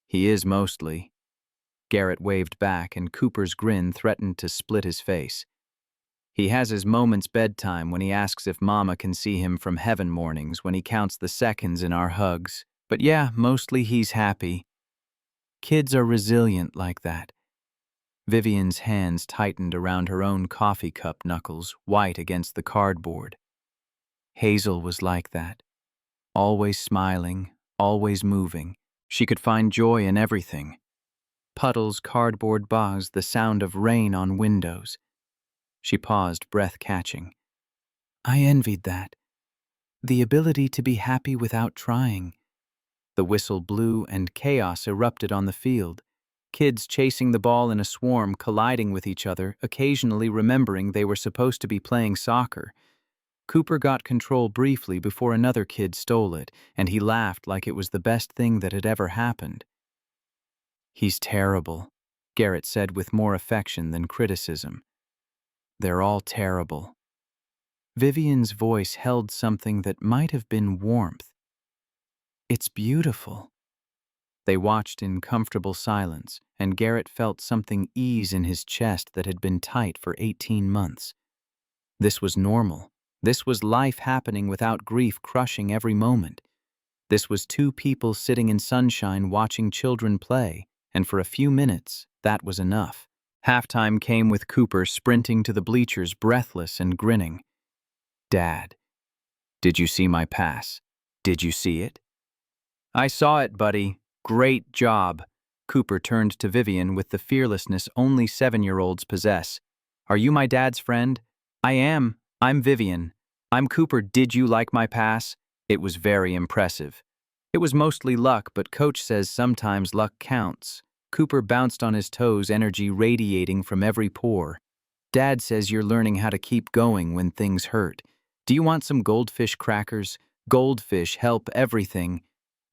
"He is mostly." Garrett waved back, and Cooper's grin threatened to split his face. "He has his moments bedtime when he asks if Mama can see him from heaven, mornings when he counts the seconds in our hugs. But yeah, mostly he's happy." "Kids are resilient like that." Vivian's hands tightened around her own coffee cup knuckles, white against the cardboard. "Hazel was like that. Always smiling, always moving. She could find joy in everything. Puddles, cardboard bogs, the sound of rain on windows." She paused, breath catching. "I envied that. The ability to be happy without trying." The whistle blew and chaos erupted on the field. Kids chasing the ball in a swarm, colliding with each other, occasionally remembering they were supposed to be playing soccer. Cooper got control briefly before another kid stole it, and he laughed like it was the best thing that had ever happened. "He's terrible," Garrett said with more affection than criticism. "They're all terrible." Vivian's voice held something that might have been warmth. "It's beautiful." They watched in comfortable silence, and Garrett felt something ease in his chest that had been tight for 18 months. This was normal. This was life happening without grief crushing every moment. This was two people sitting in sunshine watching children play, and for a few minutes, that was enough. Halftime came with Cooper sprinting to the bleachers, breathless and grinning. "Dad, did you see my pass? Did you see it?" "I saw it, buddy. Great job." Cooper turned to Vivian with the fearlessness only 7-year-olds possess. "Are you my dad's friend?" "I am. I'm Vivian." "I'm Cooper. Did you like my pass?" "It was very impressive." It was mostly luck, but Coach says sometimes luck counts. Cooper bounced on his toes, energy radiating from every pore. Dad says you're learning how to keep going when things hurt. Do you want some goldfish crackers? Goldfish help everything.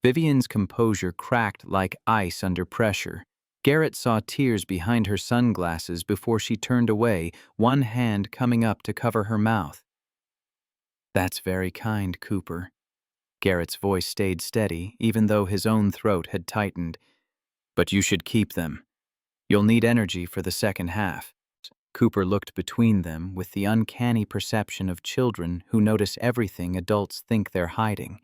Vivian's composure cracked like ice under pressure. Garrett saw tears behind her sunglasses before she turned away, one hand coming up to cover her mouth. That's very kind, Cooper. Garrett's voice stayed steady, even though his own throat had tightened. But you should keep them. You'll need energy for the second half. Cooper looked between them with the uncanny perception of children who notice everything adults think they're hiding.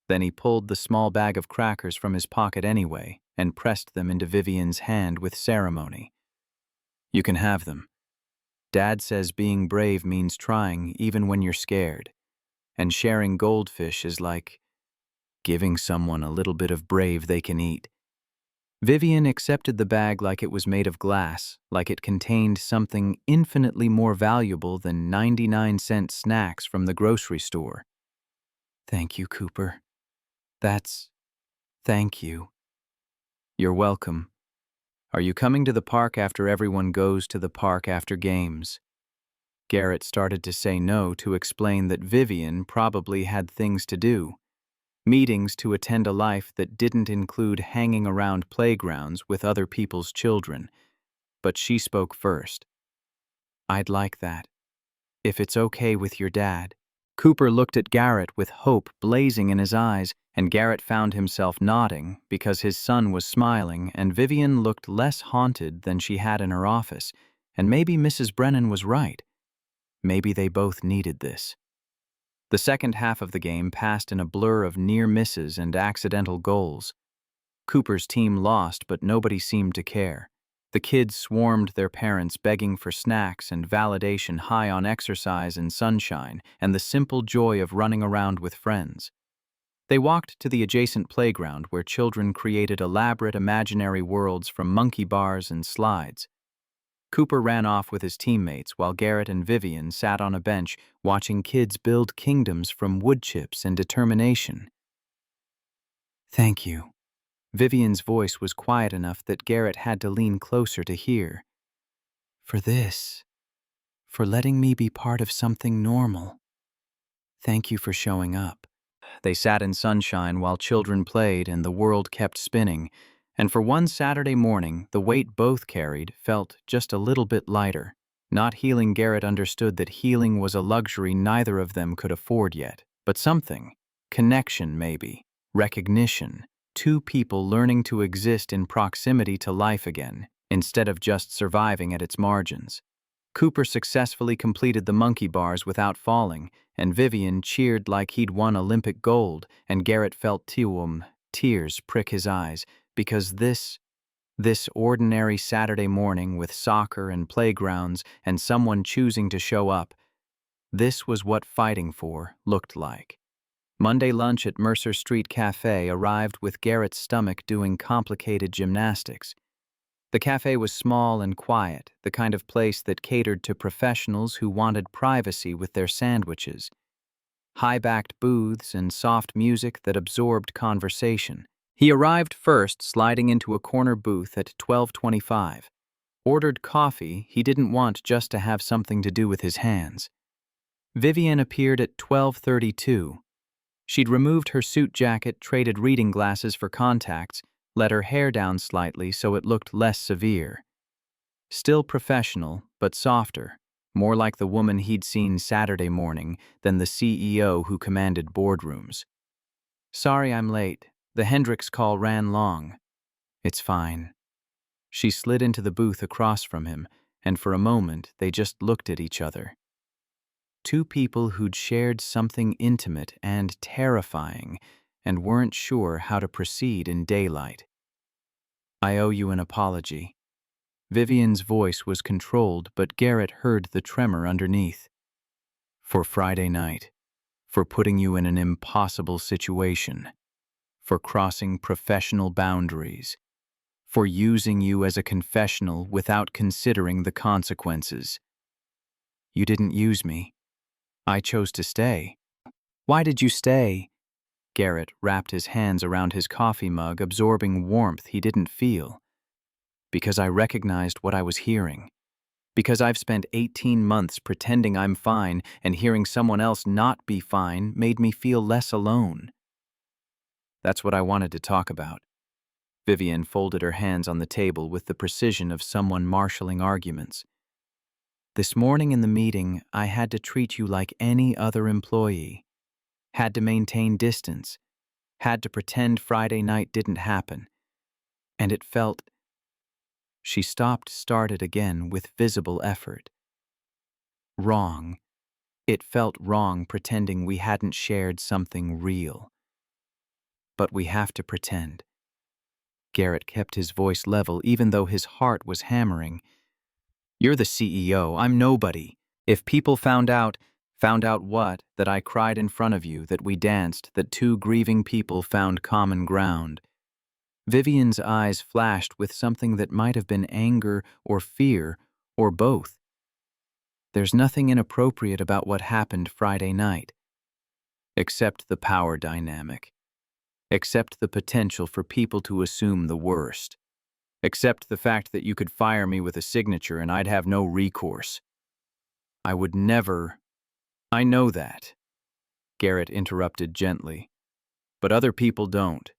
Then he pulled the small bag of crackers from his pocket anyway and pressed them into Vivian's hand with ceremony. You can have them. Dad says being brave means trying even when you're scared. And sharing goldfish is like giving someone a little bit of brave they can eat. Vivian accepted the bag like it was made of glass, like it contained something infinitely more valuable than 99-cent snacks from the grocery store. Thank you, Cooper. Thank you. You're welcome. Are you coming to the park after everyone goes to the park after games? Garrett started to say no to explain that Vivian probably had things to do. Meetings to attend a life that didn't include hanging around playgrounds with other people's children. But she spoke first. I'd like that. If it's okay with your dad. Cooper looked at Garrett with hope blazing in his eyes, and Garrett found himself nodding because his son was smiling and Vivian looked less haunted than she had in her office, and maybe Mrs. Brennan was right. Maybe they both needed this. The second half of the game passed in a blur of near misses and accidental goals. Cooper's team lost, but nobody seemed to care. The kids swarmed their parents begging for snacks and validation high on exercise and sunshine and the simple joy of running around with friends. They walked to the adjacent playground where children created elaborate imaginary worlds from monkey bars and slides. Cooper ran off with his teammates while Garrett and Vivian sat on a bench watching kids build kingdoms from wood chips and determination. Thank you. Vivian's voice was quiet enough that Garrett had to lean closer to hear. For this. For letting me be part of something normal. Thank you for showing up. They sat in sunshine while children played and the world kept spinning, and for one Saturday morning, the weight both carried felt just a little bit lighter. Not healing, Garrett understood that healing was a luxury neither of them could afford yet, but something. Connection, maybe. Recognition. Two people learning to exist in proximity to life again, instead of just surviving at its margins. Cooper successfully completed the monkey bars without falling, and Vivian cheered like he'd won Olympic gold, and Garrett felt tears prick his eyes, because this ordinary Saturday morning with soccer and playgrounds and someone choosing to show up, this was what fighting for looked like. Monday lunch at Mercer Street Cafe arrived with Garrett's stomach doing complicated gymnastics. The cafe was small and quiet, the kind of place that catered to professionals who wanted privacy with their sandwiches. High-backed booths and soft music that absorbed conversation. He arrived first, sliding into a corner booth at 12:25. Ordered coffee he didn't want just to have something to do with his hands. Vivian appeared at 12:32. She'd removed her suit jacket, traded reading glasses for contacts, let her hair down slightly so it looked less severe. Still professional, but softer, more like the woman he'd seen Saturday morning than the CEO who commanded boardrooms. Sorry I'm late. The Hendricks call ran long. It's fine. She slid into the booth across from him, and for a moment they just looked at each other. Two people who'd shared something intimate and terrifying and weren't sure how to proceed in daylight. I owe you an apology. Vivian's voice was controlled, but Garrett heard the tremor underneath. For Friday night. For putting you in an impossible situation. For crossing professional boundaries. For using you as a confessional without considering the consequences. You didn't use me. I chose to stay. Why did you stay? Garrett wrapped his hands around his coffee mug, absorbing warmth he didn't feel. Because I recognized what I was hearing. Because I've spent 18 months pretending I'm fine, and hearing someone else not be fine made me feel less alone. That's what I wanted to talk about. Vivian folded her hands on the table with the precision of someone marshalling arguments. This morning in the meeting, I had to treat you like any other employee. Had to maintain distance. Had to pretend Friday night didn't happen. And it felt... She started again with visible effort. Wrong. It felt wrong pretending we hadn't shared something real. But we have to pretend. Garrett kept his voice level even though his heart was hammering. You're the CEO, I'm nobody. If people found out what? That I cried in front of you, that we danced, that two grieving people found common ground. Vivian's eyes flashed with something that might have been anger or fear, or both. There's nothing inappropriate about what happened Friday night. Except the power dynamic. Except the potential for people to assume the worst. Except the fact that you could fire me with a signature and I'd have no recourse. I would never... I know that. Garrett interrupted gently. But other people don't.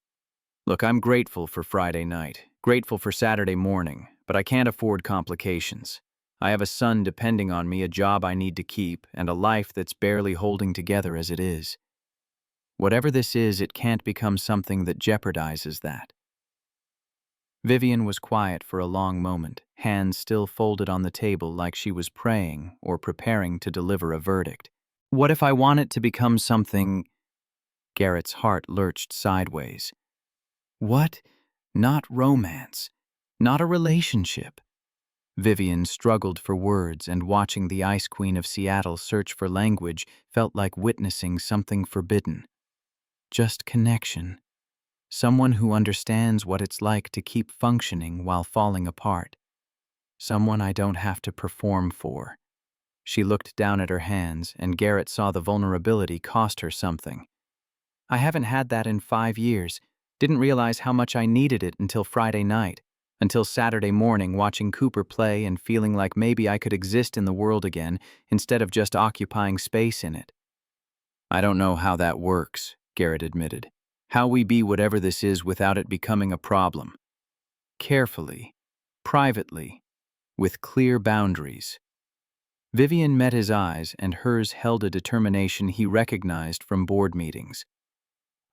Look, I'm grateful for Friday night, grateful for Saturday morning, but I can't afford complications. I have a son depending on me, a job I need to keep, and a life that's barely holding together as it is. Whatever this is, it can't become something that jeopardizes that. Vivian was quiet for a long moment, hands still folded on the table like she was praying or preparing to deliver a verdict. What if I want it to become something... Garrett's heart lurched sideways. What? Not romance. Not a relationship. Vivian struggled for words, and watching the Ice Queen of Seattle search for language felt like witnessing something forbidden. Just connection. Someone who understands what it's like to keep functioning while falling apart. Someone I don't have to perform for. She looked down at her hands, and Garrett saw the vulnerability cost her something. I haven't had that in 5 years. Didn't realize how much I needed it until Friday night, until Saturday morning watching Cooper play and feeling like maybe I could exist in the world again instead of just occupying space in it. I don't know how that works, Garrett admitted. How we be whatever this is without it becoming a problem. Carefully, privately, with clear boundaries. Vivian met his eyes, and hers held a determination he recognized from board meetings.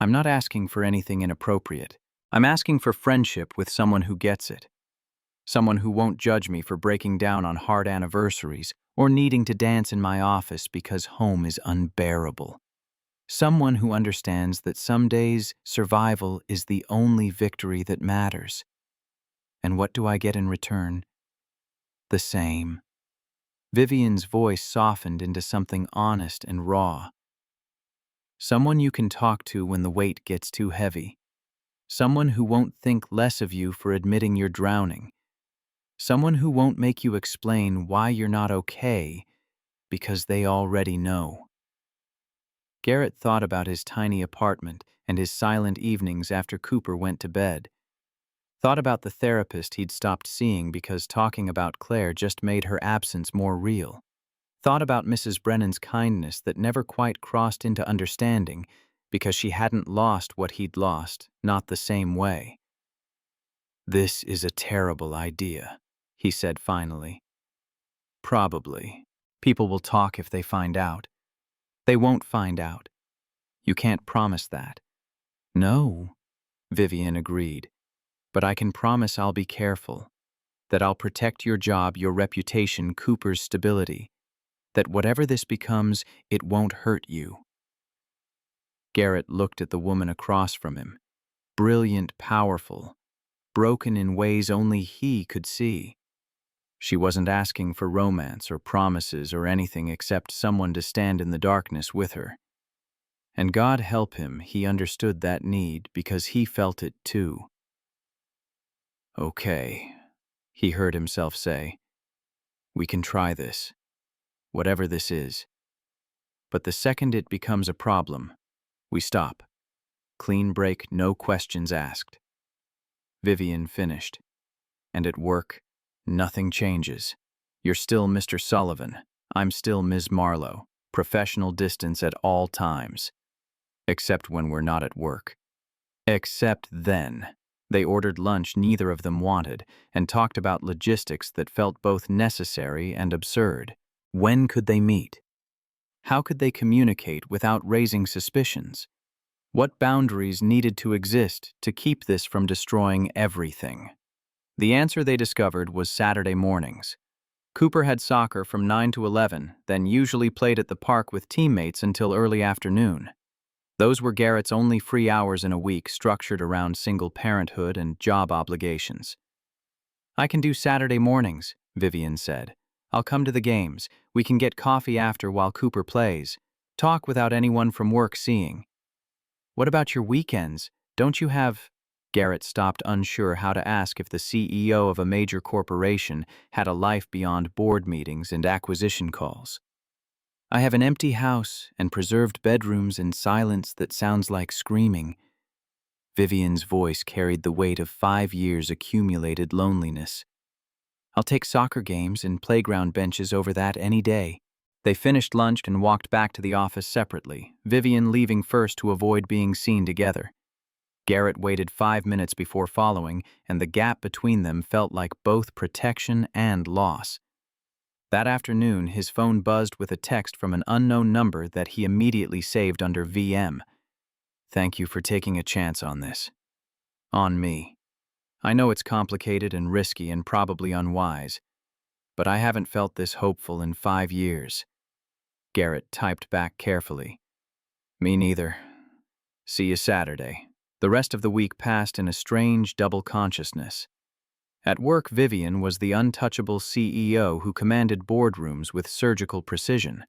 I'm not asking for anything inappropriate. I'm asking for friendship with someone who gets it. Someone who won't judge me for breaking down on hard anniversaries or needing to dance in my office because home is unbearable. Someone who understands that some days survival is the only victory that matters. And what do I get in return? The same. Vivian's voice softened into something honest and raw. Someone you can talk to when the weight gets too heavy. Someone who won't think less of you for admitting you're drowning. Someone who won't make you explain why you're not okay, because they already know. Garrett thought about his tiny apartment and his silent evenings after Cooper went to bed. Thought about the therapist he'd stopped seeing because talking about Claire just made her absence more real. Thought about Mrs. Brennan's kindness that never quite crossed into understanding because she hadn't lost what he'd lost, not the same way. This is a terrible idea, he said finally. Probably. People will talk if they find out. They won't find out. You can't promise that. No, Vivian agreed. But I can promise I'll be careful. That I'll protect your job, your reputation, Cooper's stability. That whatever this becomes, it won't hurt you. Garrett looked at the woman across from him. Brilliant, powerful, broken in ways only he could see. She wasn't asking for romance or promises or anything except someone to stand in the darkness with her. And God help him, he understood that need because he felt it too. Okay, he heard himself say. We can try this, whatever this is. But the second it becomes a problem, we stop. Clean break, no questions asked. Vivian finished. And at work, nothing changes. You're still Mr. Sullivan. I'm still Ms. Marlowe. Professional distance at all times. Except when we're not at work. Except then. They ordered lunch neither of them wanted and talked about logistics that felt both necessary and absurd. When could they meet? How could they communicate without raising suspicions? What boundaries needed to exist to keep this from destroying everything? The answer they discovered was Saturday mornings. Cooper had soccer from 9 to 11, then usually played at the park with teammates until early afternoon. Those were Garrett's only free hours in a week, structured around single parenthood and job obligations. "I can do Saturday mornings," Vivian said. "I'll come to the games. We can get coffee after while Cooper plays. Talk without anyone from work seeing." "What about your weekends? Don't you have—" Garrett stopped, unsure how to ask if the CEO of a major corporation had a life beyond board meetings and acquisition calls. "I have an empty house and preserved bedrooms and silence that sounds like screaming." Vivian's voice carried the weight of 5 years' accumulated loneliness. "I'll take soccer games and playground benches over that any day." They finished lunch and walked back to the office separately, Vivian leaving first to avoid being seen together. Garrett waited 5 minutes before following, and the gap between them felt like both protection and loss. That afternoon, his phone buzzed with a text from an unknown number that he immediately saved under VM. "Thank you for taking a chance on this. On me. I know it's complicated and risky and probably unwise, but I haven't felt this hopeful in 5 years." Garrett typed back carefully. "Me neither. See you Saturday." The rest of the week passed in a strange double consciousness. At work, Vivian was the untouchable CEO who commanded boardrooms with surgical precision.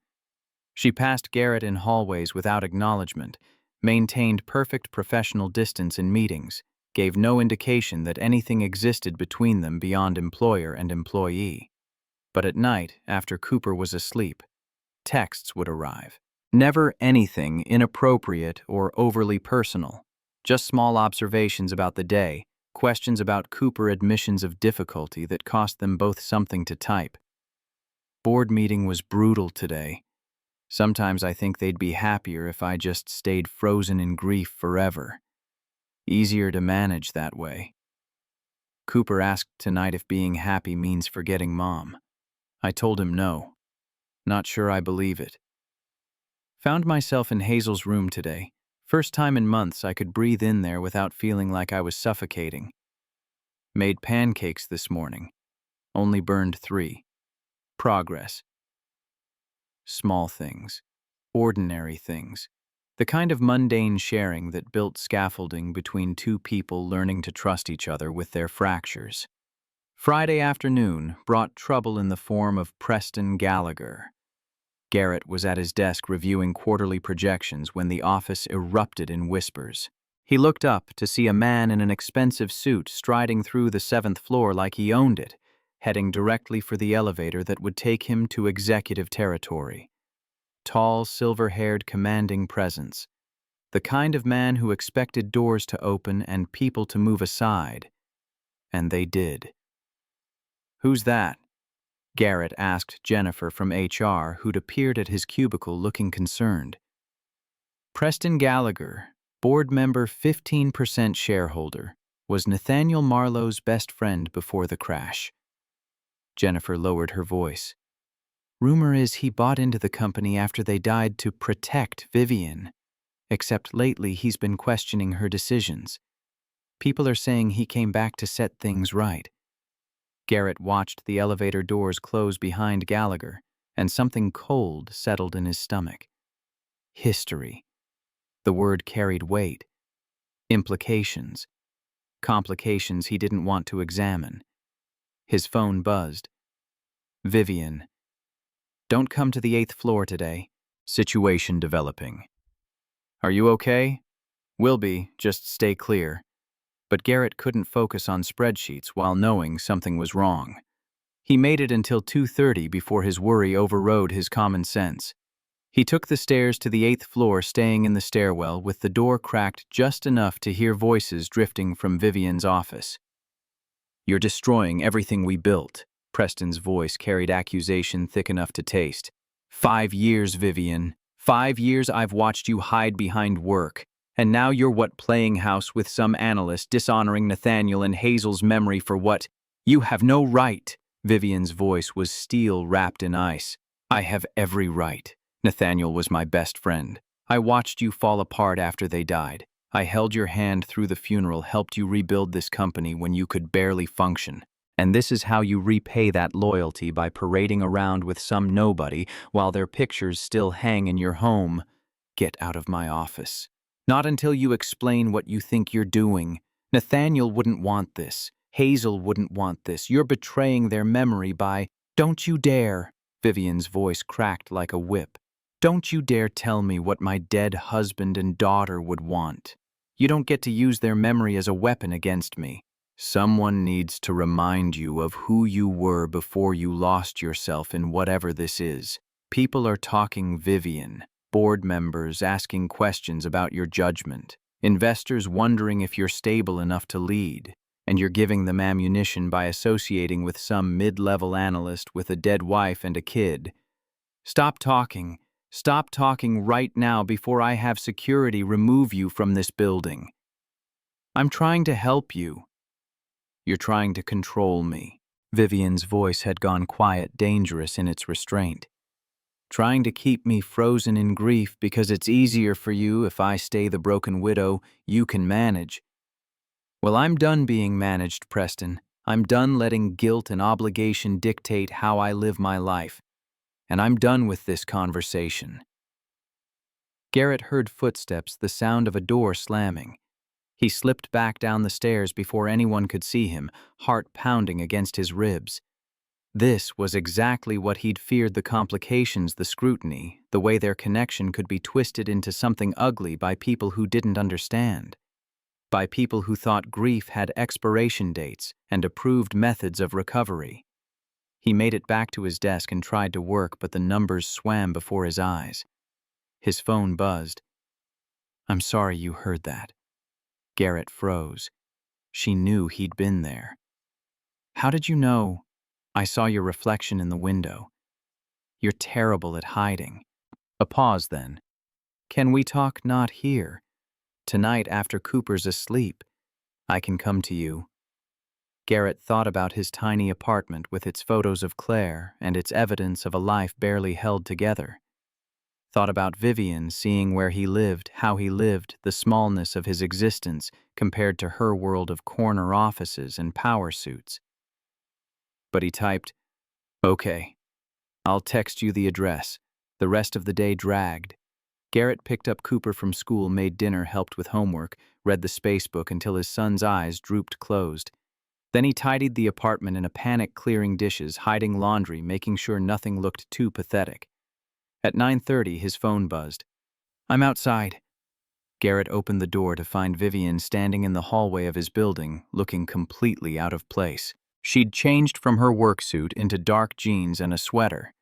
She passed Garrett in hallways without acknowledgement, maintained perfect professional distance in meetings, gave no indication that anything existed between them beyond employer and employee. But at night, after Cooper was asleep, texts would arrive. Never anything inappropriate or overly personal, just small observations about the day, questions about Cooper, admissions of difficulty that cost them both something to type. "Board meeting was brutal today. Sometimes I think they'd be happier if I just stayed frozen in grief forever. Easier to manage that way. Cooper asked tonight if being happy means forgetting Mom. I told him no. Not sure I believe it. Found myself in Hazel's room today. First time in months I could breathe in there without feeling like I was suffocating. Made pancakes this morning. Only burned 3. Progress. Small things. Ordinary things. The kind of mundane sharing that built scaffolding between two people learning to trust each other with their fractures. Friday afternoon brought trouble in the form of Preston Gallagher. Garrett was at his desk reviewing quarterly projections when the office erupted in whispers. He looked up to see a man in an expensive suit striding through the 7th floor like he owned it, heading directly for the elevator that would take him to executive territory. Tall, silver-haired, commanding presence. The kind of man who expected doors to open and people to move aside. And they did. "Who's that?" Garrett asked Jennifer from HR, who'd appeared at his cubicle looking concerned. Preston Gallagher, board member, 15% shareholder, was Nathaniel Marlowe's best friend before the crash. Jennifer lowered her voice. "Rumor is he bought into the company after they died to protect Vivian. Except lately he's been questioning her decisions. People are saying he came back to set things right." Garrett watched the elevator doors close behind Gallagher, and something cold settled in his stomach. History. The word carried weight. Implications. Complications he didn't want to examine. His phone buzzed. "Vivian. Don't come to the 8th floor today. Situation developing." "Are you okay?" "Will be, just stay clear." But Garrett couldn't focus on spreadsheets while knowing something was wrong. He made it until 2:30 before his worry overrode his common sense. He took the stairs to the 8th floor, staying in the stairwell with the door cracked just enough to hear voices drifting from Vivian's office. "You're destroying everything we built." Preston's voice carried accusation thick enough to taste. 5 years, Vivian. 5 years I've watched you hide behind work. And now you're playing house with some analyst, dishonoring Nathaniel and Hazel's memory for what? You have no right. Vivian's voice was steel wrapped in ice. I have every right. Nathaniel was my best friend. I watched you fall apart after they died. I held your hand through the funeral, helped you rebuild this company when you could barely function. And this is how you repay that loyalty, by parading around with some nobody while their pictures still hang in your home. Get out of my office. Not until you explain what you think you're doing. Nathaniel wouldn't want this. Hazel wouldn't want this. You're betraying their memory by... Don't you dare. Vivian's voice cracked like a whip. Don't you dare tell me what my dead husband and daughter would want. You don't get to use their memory as a weapon against me. Someone needs to remind you of who you were before you lost yourself in whatever this is. People are talking, Vivian. Board members asking questions about your judgment. Investors wondering if you're stable enough to lead. And you're giving them ammunition by associating with some mid-level analyst with a dead wife and a kid. Stop talking. Stop talking right now before I have security remove you from this building. I'm trying to help you. You're trying to control me. Vivian's voice had gone quiet, dangerous in its restraint. Trying to keep me frozen in grief because it's easier for you if I stay the broken widow you can manage. Well, I'm done being managed, Preston. I'm done letting guilt and obligation dictate how I live my life. And I'm done with this conversation. Garrett heard footsteps, the sound of a door slamming. He slipped back down the stairs before anyone could see him, heart pounding against his ribs. This was exactly what he'd feared: the complications, the scrutiny, the way their connection could be twisted into something ugly by people who didn't understand. By people who thought grief had expiration dates and approved methods of recovery. He made it back to his desk and tried to work, but the numbers swam before his eyes. His phone buzzed. I'm sorry you heard that. Garrett froze. She knew he'd been there. How did you know? I saw your reflection in the window. You're terrible at hiding. A pause then. Can we talk not here? Tonight after Cooper's asleep. I can come to you. Garrett thought about his tiny apartment with its photos of Claire and its evidence of a life barely held together. Thought about Vivian, seeing where he lived, how he lived, the smallness of his existence compared to her world of corner offices and power suits. But he typed, "Okay, I'll text you the address." The rest of the day dragged. Garrett picked up Cooper from school, made dinner, helped with homework, read the spacebook until his son's eyes drooped closed. Then he tidied the apartment in a panic, clearing dishes, hiding laundry, making sure nothing looked too pathetic. At 9:30, his phone buzzed. I'm outside. Garrett opened the door to find Vivian standing in the hallway of his building, looking completely out of place. She'd changed from her work suit into dark jeans and a sweater.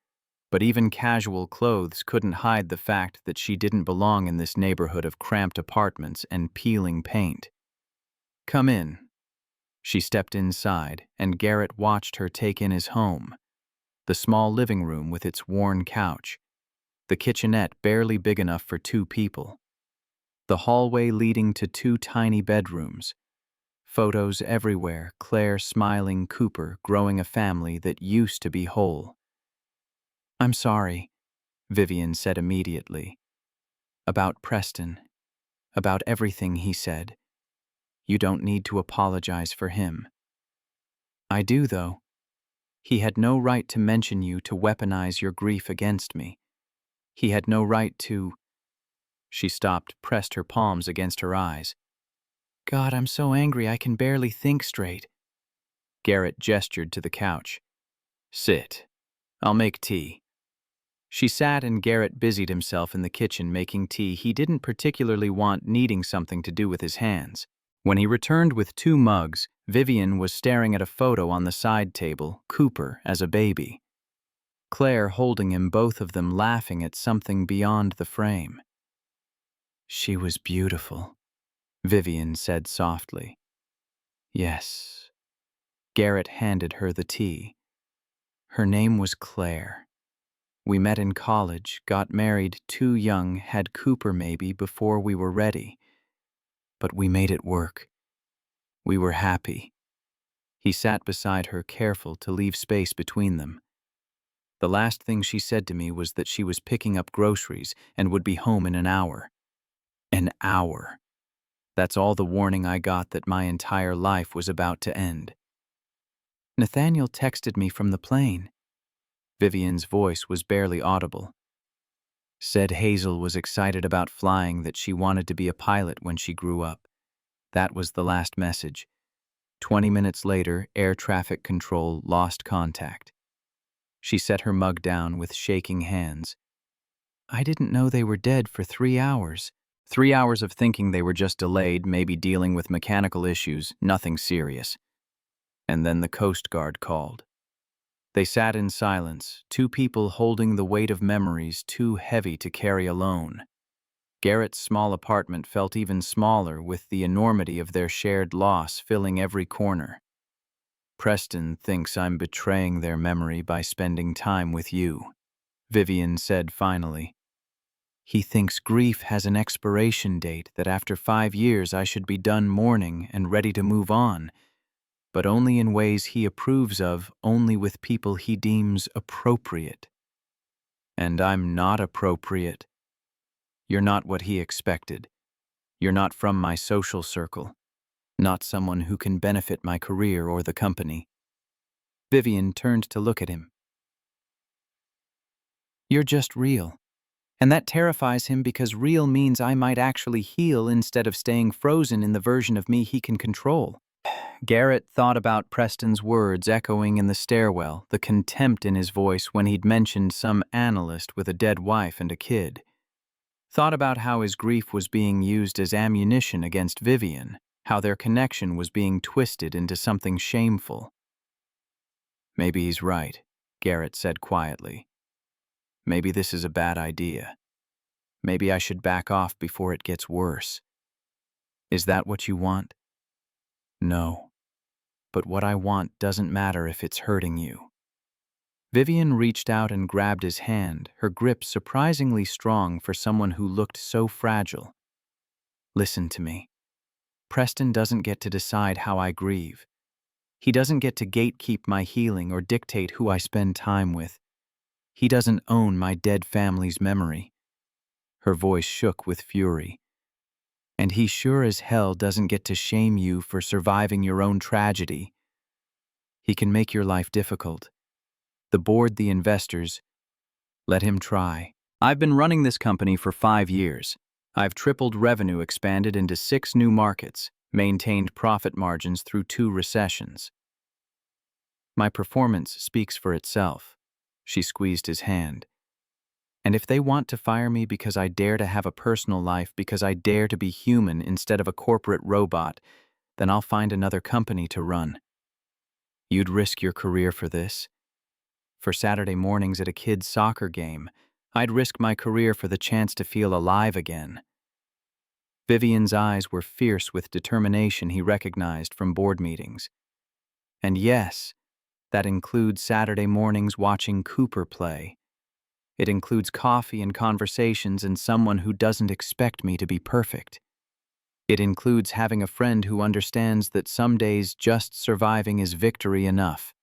But even casual clothes couldn't hide the fact that she didn't belong in this neighborhood of cramped apartments and peeling paint. Come in. She stepped inside, and Garrett watched her take in his home. The small living room with its worn couch. The kitchenette barely big enough for 2 people. The hallway leading to 2 tiny bedrooms. Photos everywhere, Claire smiling, Cooper growing a family that used to be whole. I'm sorry, Vivian said immediately. About Preston. About everything he said. You don't need to apologize for him. I do, though. He had no right to mention you, to weaponize your grief against me. He had no right to... She stopped, pressed her palms against her eyes. God, I'm so angry I can barely think straight. Garrett gestured to the couch. Sit. I'll make tea. She sat and Garrett busied himself in the kitchen making tea he didn't particularly want, needing something to do with his hands. When he returned with 2 mugs, Vivian was staring at a photo on the side table, Cooper as a baby. Claire holding him, both of them laughing at something beyond the frame. "She was beautiful," Vivian said softly. "Yes." Garrett handed her the tea. "Her name was Claire. We met in college, got married too young, had Cooper maybe before we were ready. But we made it work. We were happy." He sat beside her, careful to leave space between them. "The last thing she said to me was that she was picking up groceries and would be home in an hour. An hour. That's all the warning I got that my entire life was about to end." "Nathaniel texted me from the plane." Vivian's voice was barely audible. "Said Hazel was excited about flying, that she wanted to be a pilot when she grew up. That was the last message. 20 minutes later, air traffic control lost contact." She set her mug down with shaking hands. "I didn't know they were dead for 3 hours. 3 hours of thinking they were just delayed, maybe dealing with mechanical issues, nothing serious. And then the Coast Guard called." They sat in silence, two people holding the weight of memories too heavy to carry alone. Garrett's small apartment felt even smaller with the enormity of their shared loss filling every corner. "Preston thinks I'm betraying their memory by spending time with you," Vivian said finally. "He thinks grief has an expiration date, that after 5 years I should be done mourning and ready to move on, but only in ways he approves of, only with people he deems appropriate. And I'm not appropriate. You're not what he expected. You're not from my social circle, not someone who can benefit my career or the company." Vivian turned to look at him. "You're just real. And that terrifies him because real means I might actually heal instead of staying frozen in the version of me he can control." Garrett thought about Preston's words echoing in the stairwell, the contempt in his voice when he'd mentioned some analyst with a dead wife and a kid. Thought about how his grief was being used as ammunition against Vivian, how their connection was being twisted into something shameful. "Maybe he's right," Garrett said quietly. "Maybe this is a bad idea. Maybe I should back off before it gets worse. Is that what you want?" "No. But what I want doesn't matter if it's hurting you." Vivian reached out and grabbed his hand, her grip surprisingly strong for someone who looked so fragile. "Listen to me. Preston doesn't get to decide how I grieve. He doesn't get to gatekeep my healing or dictate who I spend time with. He doesn't own my dead family's memory." Her voice shook with fury. "And he sure as hell doesn't get to shame you for surviving your own tragedy. He can make your life difficult. The board, the investors, let him try. I've been running this company for 5 years. I've tripled revenue, expanded into 6 new markets, maintained profit margins through 2 recessions. My performance speaks for itself." She squeezed his hand. "And if they want to fire me because I dare to have a personal life, because I dare to be human instead of a corporate robot, then I'll find another company to run." "You'd risk your career for this?" "For Saturday mornings at a kid's soccer game, I'd risk my career for the chance to feel alive again." Vivian's eyes were fierce with determination he recognized from board meetings. "And yes, that includes Saturday mornings watching Cooper play. It includes coffee and conversations and someone who doesn't expect me to be perfect. It includes having a friend who understands that some days just surviving is victory enough."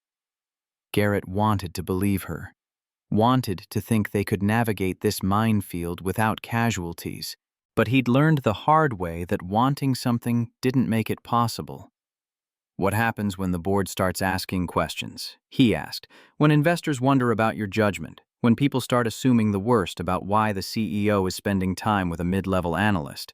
Garrett wanted to believe her, wanted to think they could navigate this minefield without casualties, but he'd learned the hard way that wanting something didn't make it possible. "What happens when the board starts asking questions?" he asked. "When investors wonder about your judgment, when people start assuming the worst about why the CEO is spending time with a mid-level analyst,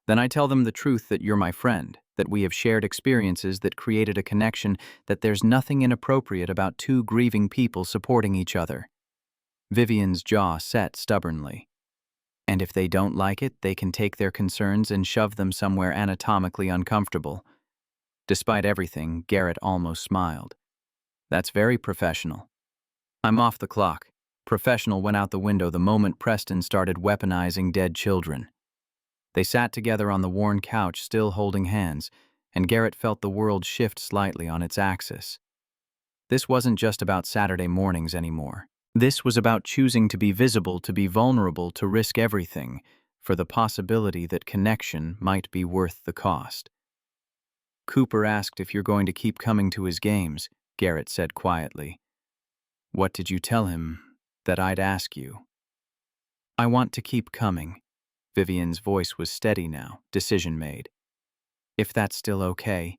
then I tell them the truth, that you're my friend, that we have shared experiences that created a connection, that there's nothing inappropriate about 2 grieving people supporting each other." Vivian's jaw set stubbornly. "And if they don't like it, they can take their concerns and shove them somewhere anatomically uncomfortable." Despite everything, Garrett almost smiled. "That's very professional. I'm off the clock. Professional went out the window the moment Preston started weaponizing dead children. They sat together on the worn couch, still holding hands, and Garrett felt the world shift slightly on its axis. This wasn't just about Saturday mornings anymore. This was about choosing to be visible, to be vulnerable, to risk everything, for the possibility that connection might be worth the cost. Cooper asked if you're going to keep coming to his games, Garrett said quietly. What did you tell him that I'd ask you? I want to keep coming. Vivian's voice was steady now, decision made. If that's still okay,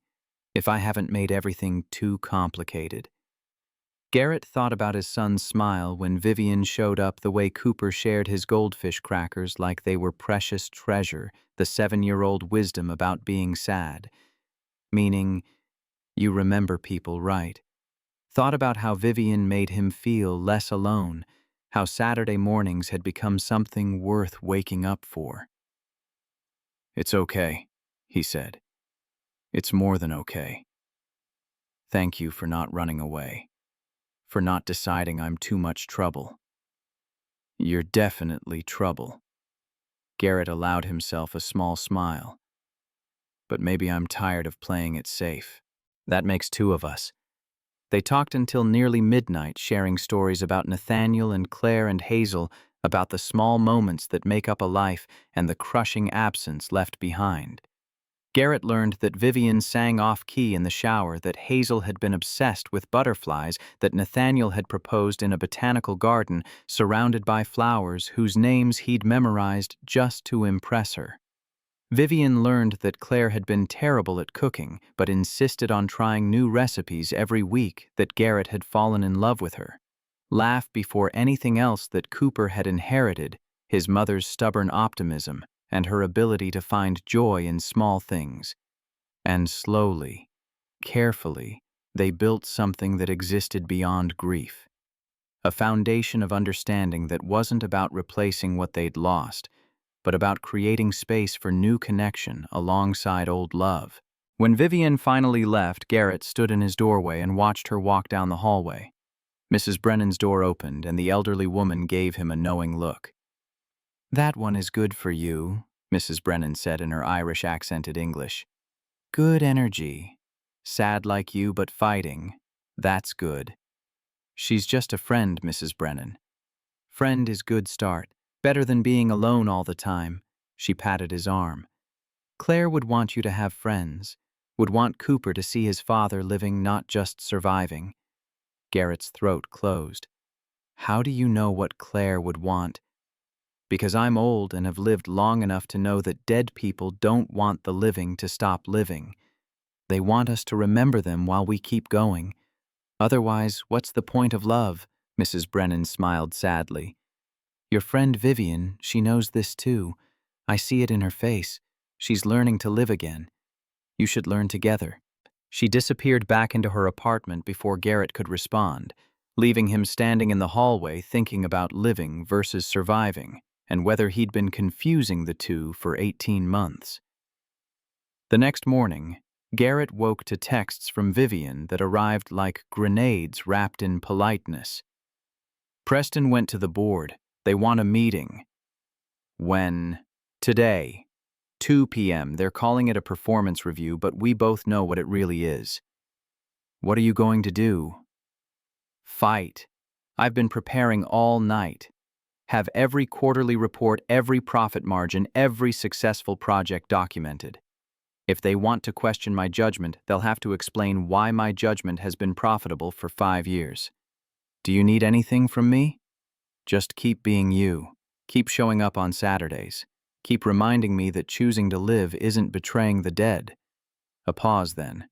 if I haven't made everything too complicated. Garrett thought about his son's smile when Vivian showed up, the way Cooper shared his goldfish crackers like they were precious treasure, the 7-year-old wisdom about being sad. Meaning, you remember people right. Thought about how Vivian made him feel less alone, how Saturday mornings had become something worth waking up for. It's okay, he said. It's more than okay. Thank you for not running away, for not deciding I'm too much trouble. You're definitely trouble. Garrett allowed himself a small smile. But maybe I'm tired of playing it safe. That makes two of us. They talked until nearly midnight, sharing stories about Nathaniel and Claire and Hazel, about the small moments that make up a life and the crushing absence left behind. Garrett learned that Vivian sang off-key in the shower, that Hazel had been obsessed with butterflies, that Nathaniel had proposed in a botanical garden surrounded by flowers whose names he'd memorized just to impress her. Vivian learned that Claire had been terrible at cooking, but insisted on trying new recipes every week, that Garrett had fallen in love with her. Laugh before anything else that Cooper had inherited, his mother's stubborn optimism and her ability to find joy in small things. And slowly, carefully, they built something that existed beyond grief. A foundation of understanding that wasn't about replacing what they'd lost, but about creating space for new connection alongside old love. When Vivian finally left, Garrett stood in his doorway and watched her walk down the hallway. Mrs. Brennan's door opened, and the elderly woman gave him a knowing look. That one is good for you, Mrs. Brennan said in her Irish-accented English. Good energy. Sad like you, but fighting. That's good. She's just a friend, Mrs. Brennan. Friend is good start. Better than being alone all the time. She patted his arm. Claire would want you to have friends, would want Cooper to see his father living, not just surviving. Garrett's throat closed. How do you know what Claire would want? Because I'm old and have lived long enough to know that dead people don't want the living to stop living. They want us to remember them while we keep going. Otherwise, what's the point of love? Mrs. Brennan smiled sadly. Your friend Vivian, she knows this too. I see it in her face. She's learning to live again. You should learn together. She disappeared back into her apartment before Garrett could respond, leaving him standing in the hallway thinking about living versus surviving, and whether he'd been confusing the two for 18 months. The next morning, Garrett woke to texts from Vivian that arrived like grenades wrapped in politeness. Preston went to the board. They want a meeting. When? Today. 2 p.m. They're calling it a performance review, but we both know what it really is. What are you going to do? Fight. I've been preparing all night. Have every quarterly report, every profit margin, every successful project documented. If they want to question my judgment, they'll have to explain why my judgment has been profitable for 5 years. Do you need anything from me? Just keep being you. Keep showing up on Saturdays. Keep reminding me that choosing to live isn't betraying the dead. A pause then.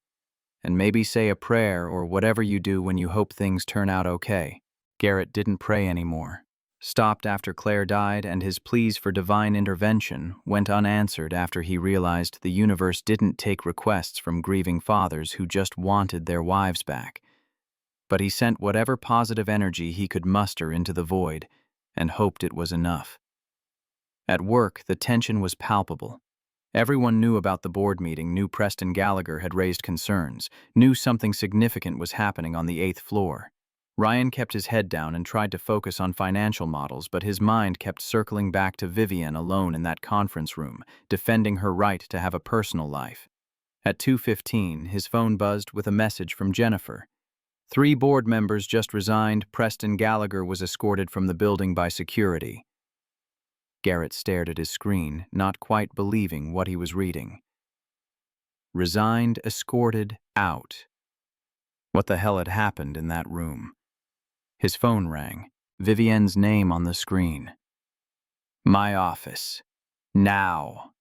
And maybe say a prayer or whatever you do when you hope things turn out okay. Garrett didn't pray anymore. Stopped after Claire died, and his pleas for divine intervention went unanswered after he realized the universe didn't take requests from grieving fathers who just wanted their wives back. But he sent whatever positive energy he could muster into the void and hoped it was enough. At work, the tension was palpable. Everyone knew about the board meeting, knew Preston Gallagher had raised concerns, knew something significant was happening on the 8th floor. Ryan kept his head down and tried to focus on financial models, but his mind kept circling back to Vivian alone in that conference room, defending her right to have a personal life. At 2:15, his phone buzzed with a message from Jennifer. 3 board members just resigned. Preston Gallagher was escorted from the building by security. Garrett stared at his screen, not quite believing what he was reading. Resigned, escorted, out. What the hell had happened in that room? His phone rang. Vivienne's name on the screen. My office. Now.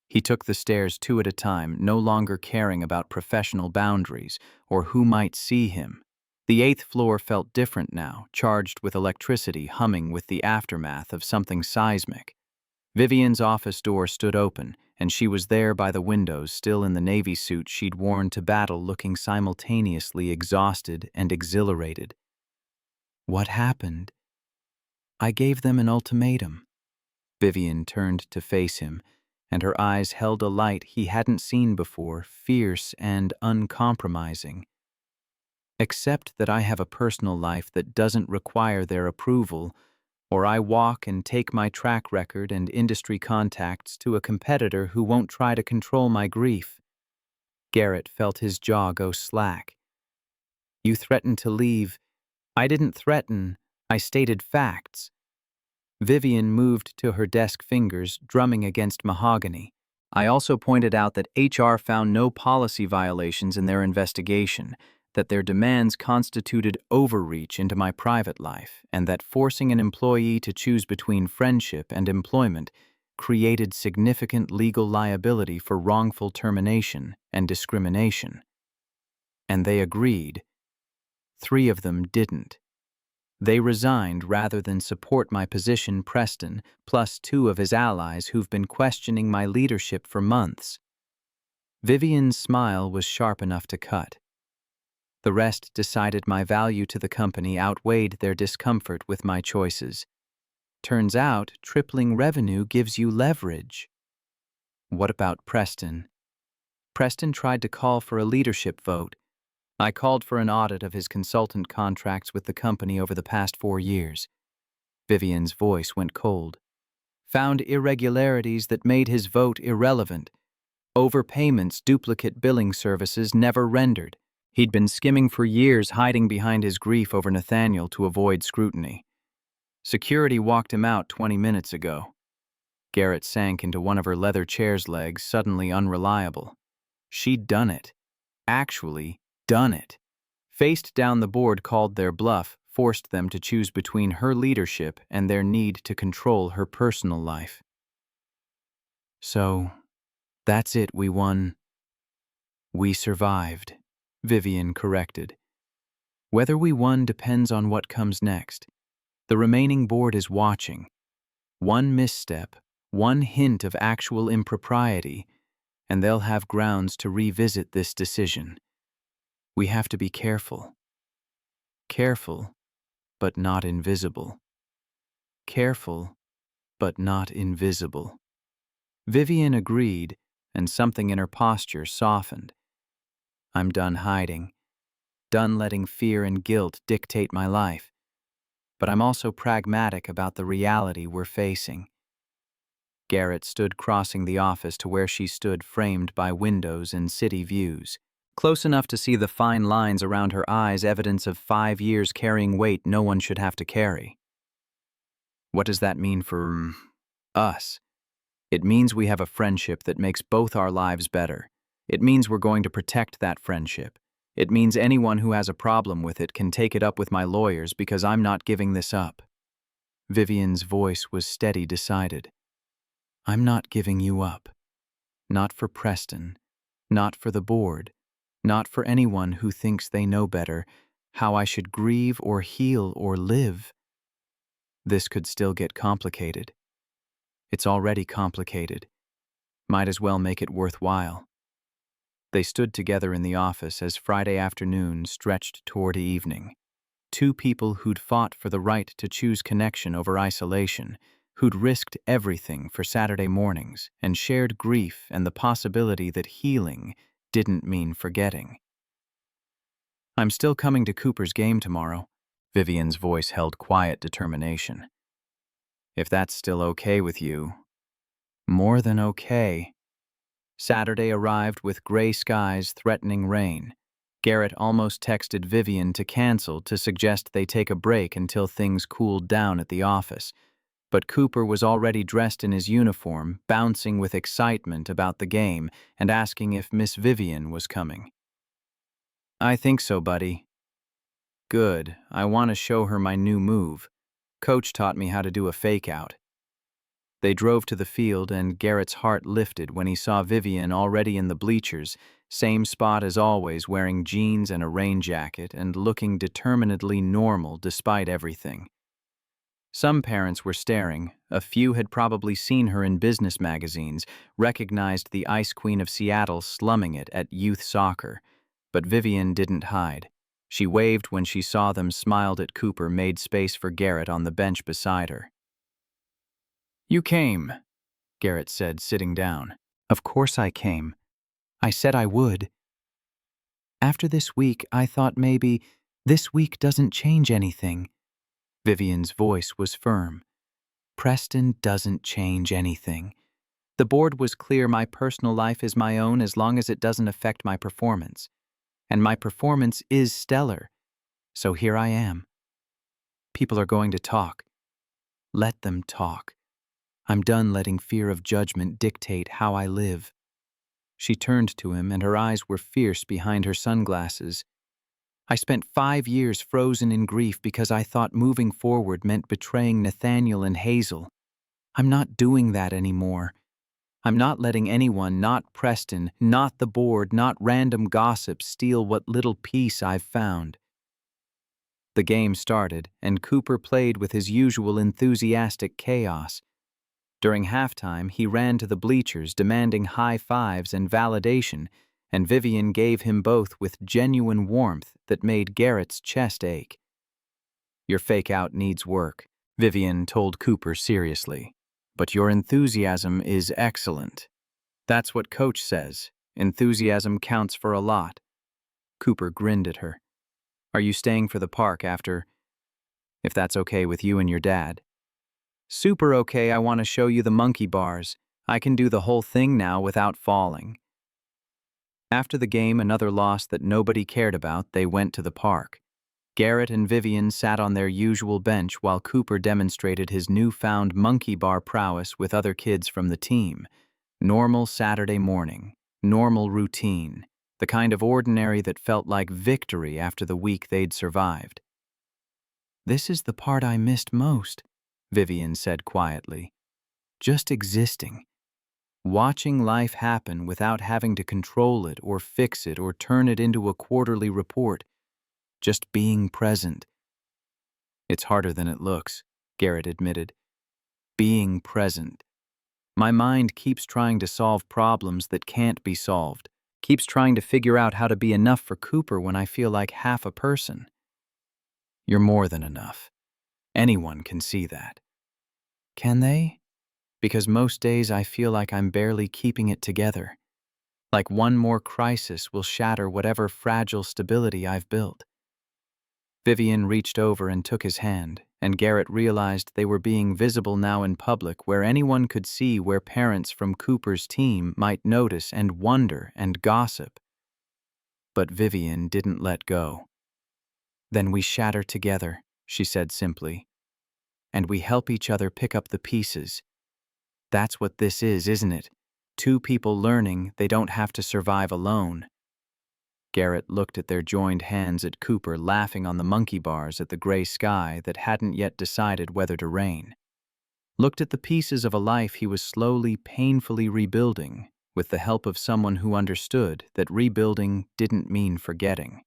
He took the stairs 2 at a time, no longer caring about professional boundaries or who might see him. The 8th floor felt different now, charged with electricity humming with the aftermath of something seismic. Vivian's office door stood open, and she was there by the windows, still in the navy suit she'd worn to battle, looking simultaneously exhausted and exhilarated. What happened? I gave them an ultimatum. Vivian turned to face him, and her eyes held a light he hadn't seen before, fierce and uncompromising. Accept that I have a personal life that doesn't require their approval, or I walk and take my track record and industry contacts to a competitor who won't try to control my grief. Garrett felt his jaw go slack. You threatened to leave. I didn't threaten. I stated facts. Vivian moved to her desk, fingers drumming against mahogany. I also pointed out that HR found no policy violations in their investigation, that their demands constituted overreach into my private life, and that forcing an employee to choose between friendship and employment created significant legal liability for wrongful termination and discrimination. And they agreed. 3 of them didn't. They resigned rather than support my position. Preston, plus 2 of his allies who've been questioning my leadership for months. Vivian's smile was sharp enough to cut. The rest decided my value to the company outweighed their discomfort with my choices. Turns out, tripling revenue gives you leverage. What about Preston? Preston tried to call for a leadership vote. I called for an audit of his consultant contracts with the company over the past 4 years. Vivian's voice went cold. Found irregularities that made his vote irrelevant. Overpayments, duplicate billing services never rendered. He'd been skimming for years, hiding behind his grief over Nathaniel to avoid scrutiny. Security walked him out 20 minutes ago. Garrett sank into one of her leather chair's legs, suddenly unreliable. She'd done it. Actually, done it. Faced down the board, called their bluff, forced them to choose between her leadership and their need to control her personal life. So, that's it, we won. We survived, Vivian corrected. Whether we won depends on what comes next. The remaining board is watching. One misstep, one hint of actual impropriety, and they'll have grounds to revisit this decision. We have to be careful. Careful, but not invisible. Careful, but not invisible. Vivian agreed, and something in her posture softened. I'm done hiding, done letting fear and guilt dictate my life. But I'm also pragmatic about the reality we're facing. Garrett stood crossing the office to where she stood, framed by windows and city views. Close enough to see the fine lines around her eyes, evidence of 5 years carrying weight no one should have to carry. What does that mean for us? It means we have a friendship that makes both our lives better. It means we're going to protect that friendship. It means anyone who has a problem with it can take it up with my lawyers because I'm not giving this up. Vivian's voice was steady, decided. I'm not giving you up. Not for Preston. Not for the board. Not for anyone who thinks they know better how I should grieve or heal or live. This could still get complicated. It's already complicated. Might as well make it worthwhile. They stood together in the office as Friday afternoon stretched toward evening. 2 people who'd fought for the right to choose connection over isolation, who'd risked everything for Saturday mornings and shared grief and the possibility that healing didn't mean forgetting. I'm still coming to Cooper's game tomorrow. Vivian's voice held quiet determination. If that's still okay with you. More than okay. Saturday arrived with gray skies threatening rain. Garrett almost texted Vivian to cancel to suggest they take a break until things cooled down at the office. But Cooper was already dressed in his uniform, bouncing with excitement about the game and asking if Miss Vivian was coming. I think so, buddy. Good. I want to show her my new move. Coach taught me how to do a fake-out. They drove to the field, and Garrett's heart lifted when he saw Vivian already in the bleachers, same spot as always, wearing jeans and a rain jacket and looking determinedly normal despite everything. Some parents were staring. A few had probably seen her in business magazines, recognized the Ice Queen of Seattle slumming it at youth soccer. But Vivian didn't hide. She waved when she saw them, smiled at Cooper, made space for Garrett on the bench beside her. You came, Garrett said, sitting down. Of course I came. I said I would. After this week, I thought maybe this week doesn't change anything. Vivian's voice was firm. Preston doesn't change anything. The board was clear my personal life is my own as long as it doesn't affect my performance. And my performance is stellar. So here I am. People are going to talk. Let them talk. I'm done letting fear of judgment dictate how I live. She turned to him, and her eyes were fierce behind her sunglasses. I spent 5 years frozen in grief because I thought moving forward meant betraying Nathaniel and Hazel. I'm not doing that anymore. I'm not letting anyone, not Preston, not the board, not random gossip, steal what little peace I've found. The game started, and Cooper played with his usual enthusiastic chaos. During halftime, he ran to the bleachers demanding high fives and validation, and Vivian gave him both with genuine warmth that made Garrett's chest ache. Your fake-out needs work, Vivian told Cooper seriously. But your enthusiasm is excellent. That's what Coach says. Enthusiasm counts for a lot. Cooper grinned at her. Are you staying for the park after? If that's okay with you and your dad. Super okay, I want to show you the monkey bars. I can do the whole thing now without falling. After the game, another loss that nobody cared about, they went to the park. Garrett and Vivian sat on their usual bench while Cooper demonstrated his newfound monkey bar prowess with other kids from the team. Normal Saturday morning, normal routine, the kind of ordinary that felt like victory after the week they'd survived. This is the part I missed most, Vivian said quietly. Just existing. Watching life happen without having to control it or fix it or turn it into a quarterly report. Just being present. It's harder than it looks, Garrett admitted. Being present. My mind keeps trying to solve problems that can't be solved. Keeps trying to figure out how to be enough for Cooper when I feel like half a person. You're more than enough. Anyone can see that. Can they? Because most days I feel like I'm barely keeping it together. Like one more crisis will shatter whatever fragile stability I've built. Vivian reached over and took his hand, and Garrett realized they were being visible now in public where anyone could see, where parents from Cooper's team might notice and wonder and gossip. But Vivian didn't let go. Then we shatter together, she said simply. And we help each other pick up the pieces. That's what this is, isn't it? Two people learning they don't have to survive alone. Garrett looked at their joined hands at Cooper, laughing on the monkey bars at the gray sky that hadn't yet decided whether to rain. Looked at the pieces of a life he was slowly, painfully rebuilding, with the help of someone who understood that rebuilding didn't mean forgetting.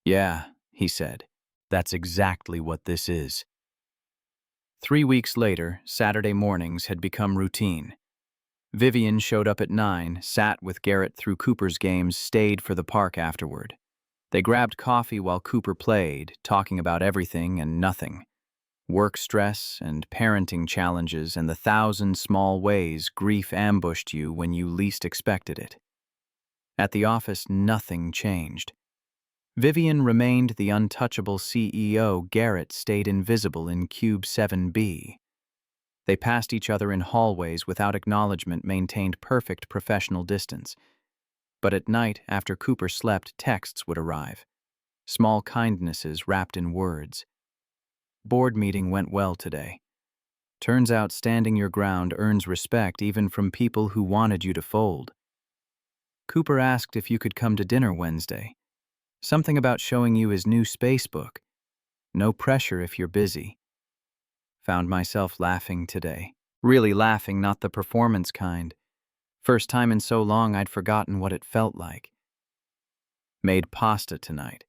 Yeah, he said, that's exactly what this is. 3 weeks later, Saturday mornings had become routine. Vivian showed up at 9, sat with Garrett through Cooper's games, stayed for the park afterward. They grabbed coffee while Cooper played, talking about everything and nothing. Work stress and parenting challenges and the 1,000 small ways grief ambushed you when you least expected it. At the office, nothing changed. Vivian remained the untouchable CEO. Garrett stayed invisible in Cube 7B. They passed each other in hallways without acknowledgement, maintained perfect professional distance. But at night, after Cooper slept, texts would arrive. Small kindnesses wrapped in words. Board meeting went well today. Turns out standing your ground earns respect even from people who wanted you to fold. Cooper asked if you could come to dinner Wednesday. Something about showing you his new space book. No pressure if you're busy. Found myself laughing today. Really laughing, not the performance kind. First time in so long I'd forgotten what it felt like. Made pasta tonight.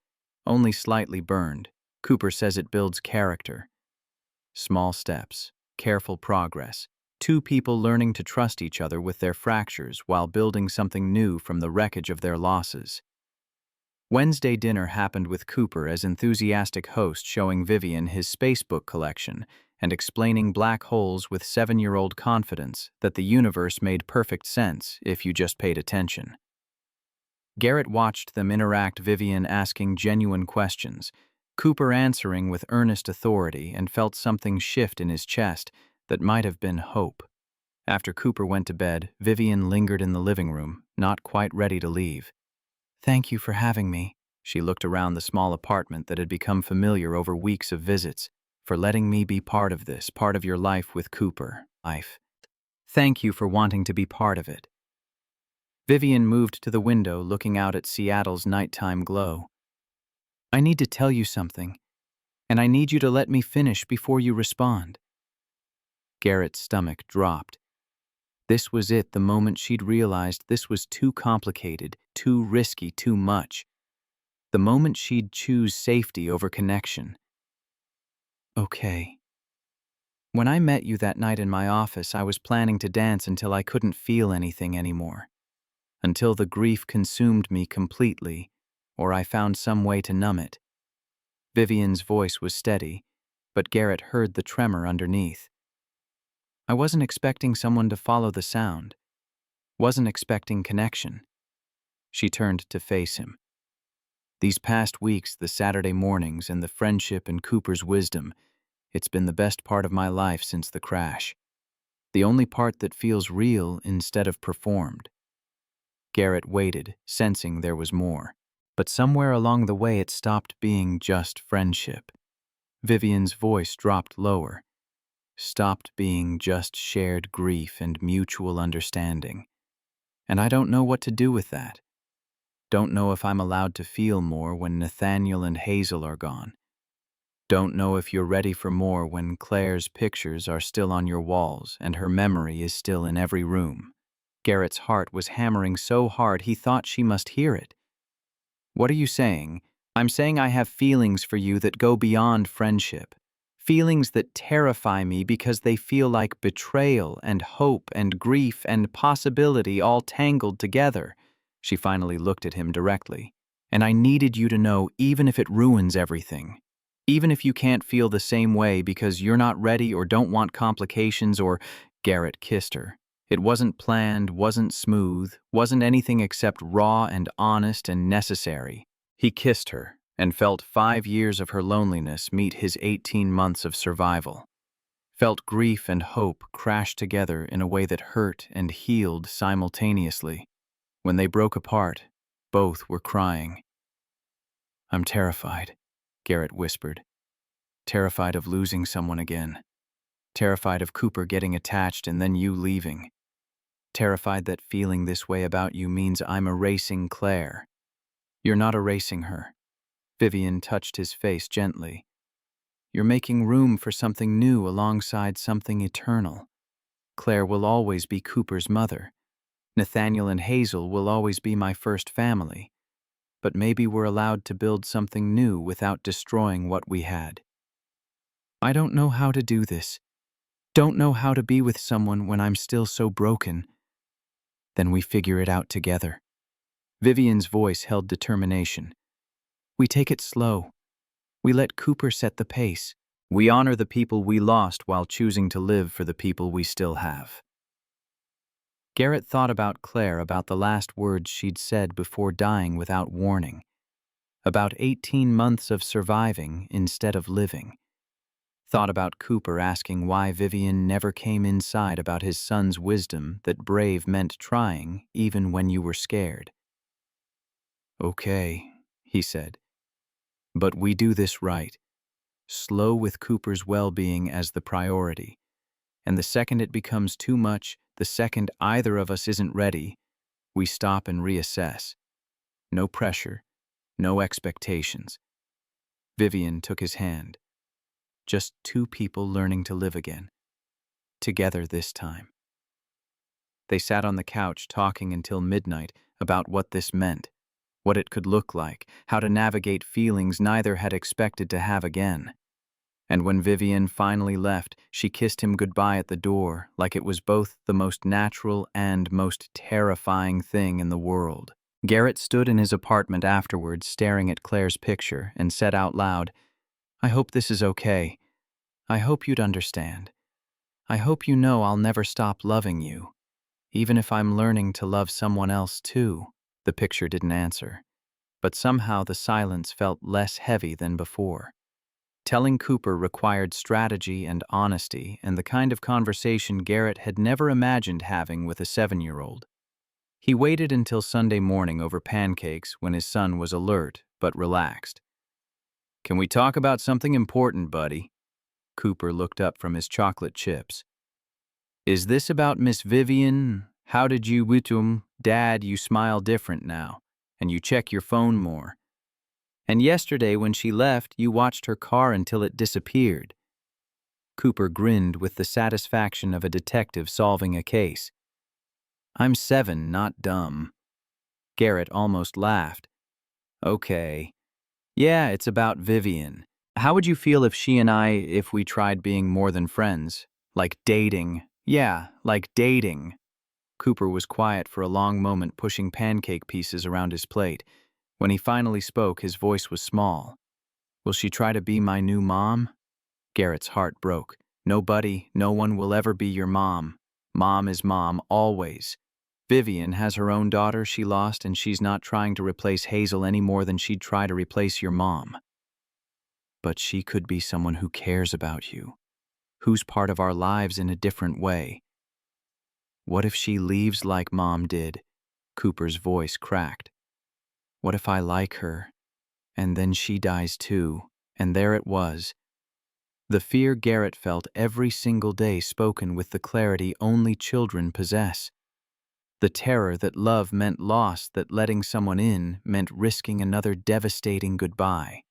Only slightly burned. Cooper says it builds character. Small steps, careful progress. Two people learning to trust each other with their fractures while building something new from the wreckage of their losses. Wednesday dinner happened with Cooper as enthusiastic host, showing Vivian his spacebook collection and explaining black holes with 7-year-old confidence that the universe made perfect sense if you just paid attention. Garrett watched them interact, Vivian asking genuine questions, Cooper answering with earnest authority, and felt something shift in his chest that might have been hope. After Cooper went to bed, Vivian lingered in the living room, not quite ready to leave. "Thank you for having me." She looked around the small apartment that had become familiar over weeks of visits. "For letting me be part of this, part of your life with Cooper. Thank you for wanting to be part of it." Vivian moved to the window, looking out at Seattle's nighttime glow. "I need to tell you something, and I need you to let me finish before you respond." Garrett's stomach dropped. This was it, the moment she'd realized this was too complicated, too risky, too much. The moment she'd choose safety over connection. "Okay. When I met you that night in my office, I was planning to dance until I couldn't feel anything anymore. Until the grief consumed me completely, or I found some way to numb it." Vivian's voice was steady, but Garrett heard the tremor underneath. "I wasn't expecting someone to follow the sound. Wasn't expecting connection." She turned to face him. "These past weeks, the Saturday mornings and the friendship and Cooper's wisdom, it's been the best part of my life since the crash. The only part that feels real instead of performed." Garrett waited, sensing there was more. But somewhere along the way it stopped being just friendship. Vivian's voice dropped lower. Stopped being just shared grief and mutual understanding. And I don't know what to do with that. Don't know if I'm allowed to feel more when Nathaniel and Hazel are gone. Don't know if you're ready for more when Claire's pictures are still on your walls and her memory is still in every room. Garrett's heart was hammering so hard he thought she must hear it. "What are you saying?" "I'm saying I have feelings for you that go beyond friendship. Feelings that terrify me because they feel like betrayal and hope and grief and possibility all tangled together." She finally looked at him directly. "And I needed you to know, even if it ruins everything. Even if you can't feel the same way because you're not ready or don't want complications or—" Garrett kissed her. It wasn't planned, wasn't smooth, wasn't anything except raw and honest and necessary. He kissed her and felt 5 years of her loneliness meet his 18 months of survival. Felt grief and hope crash together in a way that hurt and healed simultaneously. When they broke apart, both were crying. "I'm terrified," Garrett whispered. "Terrified of losing someone again. Terrified of Cooper getting attached and then you leaving. Terrified that feeling this way about you means I'm erasing Claire." "You're not erasing her." Vivian touched his face gently. "You're making room for something new alongside something eternal. Claire will always be Cooper's mother. Nathaniel and Hazel will always be my first family. But maybe we're allowed to build something new without destroying what we had. I don't know how to do this. Don't know how to be with someone when I'm still so broken. Then we figure it out together." Vivian's voice held determination. "We take it slow. We let Cooper set the pace. We honor the people we lost while choosing to live for the people we still have." Garrett thought about Claire, about the last words she'd said before dying without warning. About 18 months of surviving instead of living. Thought about Cooper asking why Vivian never came inside about his son's wisdom that brave meant trying even when you were scared. "Okay," he said, "but we do this right. Slow with Cooper's well-being as the priority. And the second it becomes too much, the second either of us isn't ready, we stop and reassess. No pressure, no expectations." Vivian took his hand. Just two people learning to live again. Together this time. They sat on the couch talking until midnight about what this meant, what it could look like, how to navigate feelings neither had expected to have again. And when Vivian finally left, she kissed him goodbye at the door like it was both the most natural and most terrifying thing in the world. Garrett stood in his apartment afterwards staring at Claire's picture and said out loud, "I hope this is okay. I hope you'd understand. I hope you know I'll never stop loving you, even if I'm learning to love someone else too." The picture didn't answer, but somehow the silence felt less heavy than before. Telling Cooper required strategy and honesty and the kind of conversation Garrett had never imagined having with a 7-year-old. He waited until Sunday morning over pancakes when his son was alert but relaxed. "Can we talk about something important, buddy?" Cooper looked up from his chocolate chips. "Is this about Miss Vivian? How did you Dad, you smile different now, and you check your phone more. And yesterday when she left, you watched her car until it disappeared." Cooper grinned with the satisfaction of a detective solving a case. "I'm 7, not dumb." Garrett almost laughed. "Okay. Yeah, it's about Vivian. How would you feel if we tried being more than friends? Like dating. Yeah, like dating." Cooper was quiet for a long moment, pushing pancake pieces around his plate. When he finally spoke, his voice was small. "Will she try to be my new mom?" Garrett's heart broke. "Nobody, no one will ever be your mom. Mom is mom, always. Vivian has her own daughter she lost, and she's not trying to replace Hazel any more than she'd try to replace your mom. But she could be someone who cares about you, who's part of our lives in a different way. What if she leaves like Mom did?" Cooper's voice cracked. "What if I like her, and then she dies too?" And there it was. The fear Garrett felt every single day spoken with the clarity only children possess. The terror that love meant loss, that letting someone in meant risking another devastating goodbye.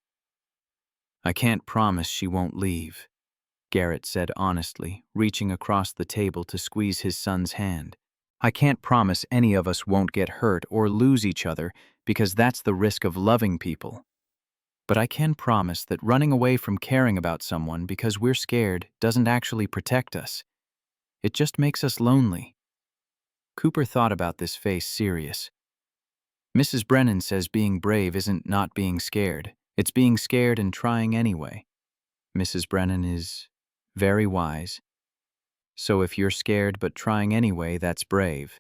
"I can't promise she won't leave," Garrett said honestly, reaching across the table to squeeze his son's hand. "I can't promise any of us won't get hurt or lose each other, because that's the risk of loving people. But I can promise that running away from caring about someone because we're scared doesn't actually protect us. It just makes us lonely." Cooper thought about this face serious. "Mrs. Brennan says being brave isn't not being scared. It's being scared and trying anyway. Mrs. Brennan is very wise. So if you're scared but trying anyway, that's brave."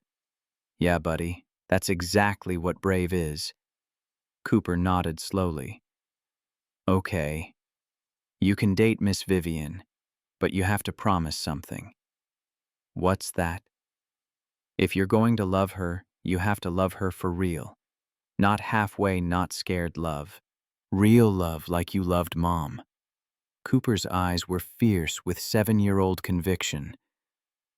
"Yeah, buddy, that's exactly what brave is." Cooper nodded slowly. "Okay, you can date Miss Vivian, but you have to promise something." "What's that?" "If you're going to love her, you have to love her for real. Not halfway, not scared love. Real love like you loved Mom." Cooper's eyes were fierce with 7-year-old conviction.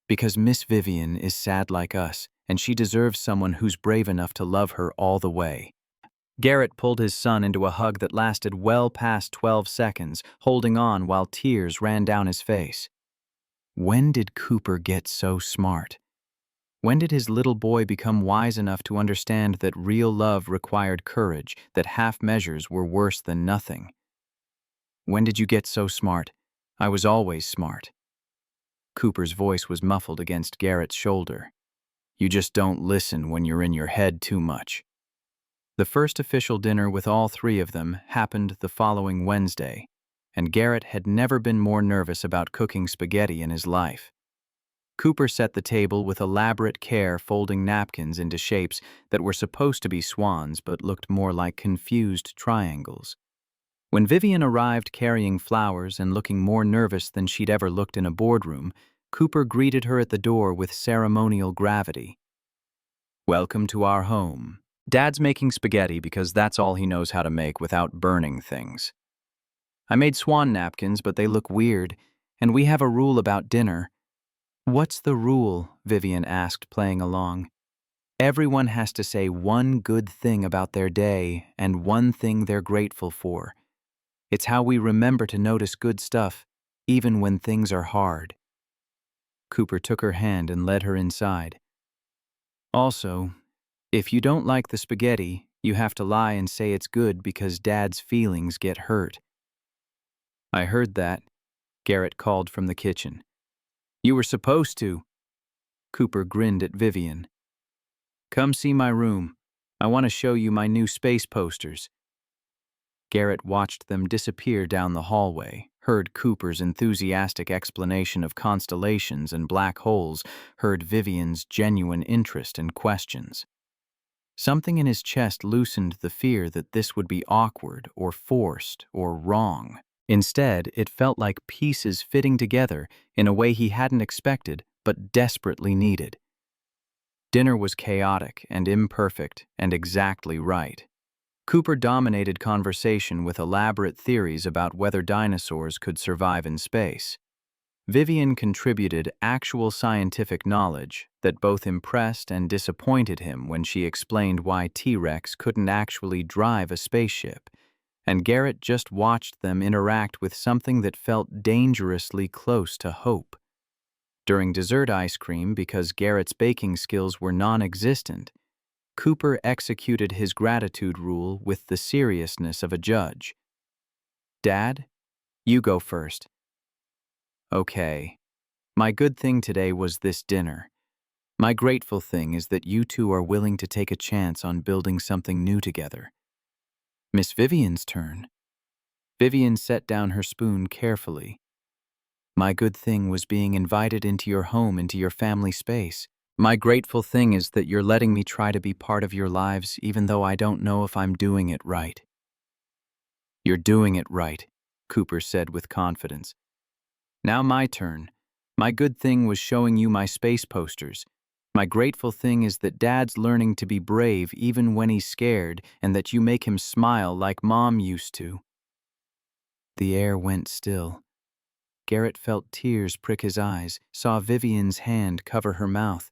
"Because Miss Vivian is sad like us, and she deserves someone who's brave enough to love her all the way." Garrett pulled his son into a hug that lasted well past 12 seconds, holding on while tears ran down his face. When did Cooper get so smart? When did his little boy become wise enough to understand that real love required courage, that half measures were worse than nothing? "When did you get so smart? I was always smart." Cooper's voice was muffled against Garrett's shoulder. "You just don't listen when you're in your head too much." The first official dinner with all three of them happened the following Wednesday, and Garrett had never been more nervous about cooking spaghetti in his life. Cooper set the table with elaborate care, folding napkins into shapes that were supposed to be swans but looked more like confused triangles. When Vivian arrived carrying flowers and looking more nervous than she'd ever looked in a boardroom, Cooper greeted her at the door with ceremonial gravity. "Welcome to our home. Dad's making spaghetti because that's all he knows how to make without burning things. I made swan napkins, but they look weird, and we have a rule about dinner." "What's the rule?" Vivian asked, playing along. "Everyone has to say one good thing about their day and one thing they're grateful for. It's how we remember to notice good stuff, even when things are hard." Cooper took her hand and led her inside. "Also, if you don't like the spaghetti, you have to lie and say it's good because Dad's feelings get hurt." "I heard that," Garrett called from the kitchen. "You were supposed to." Cooper grinned at Vivian. "Come see my room. I want to show you my new space posters." Garrett watched them disappear down the hallway, heard Cooper's enthusiastic explanation of constellations and black holes, heard Vivian's genuine interest and questions. Something in his chest loosened the fear that this would be awkward or forced or wrong. Instead, it felt like pieces fitting together in a way he hadn't expected but desperately needed. Dinner was chaotic and imperfect and exactly right. Cooper dominated conversation with elaborate theories about whether dinosaurs could survive in space. Vivian contributed actual scientific knowledge that both impressed and disappointed him when she explained why T-Rex couldn't actually drive a spaceship, and Garrett just watched them interact with something that felt dangerously close to hope. During dessert ice cream, because Garrett's baking skills were non-existent, Cooper executed his gratitude rule with the seriousness of a judge. "Dad, you go first." "Okay. My good thing today was this dinner. My grateful thing is that you two are willing to take a chance on building something new together." "Miss Vivian's turn." Vivian set down her spoon carefully. "My good thing was being invited into your home, into your family space. My grateful thing is that you're letting me try to be part of your lives even though I don't know if I'm doing it right." "You're doing it right," Cooper said with confidence. "Now my turn. My good thing was showing you my space posters. My grateful thing is that Dad's learning to be brave even when he's scared and that you make him smile like Mom used to." The air went still. Garrett felt tears prick his eyes, saw Vivian's hand cover her mouth.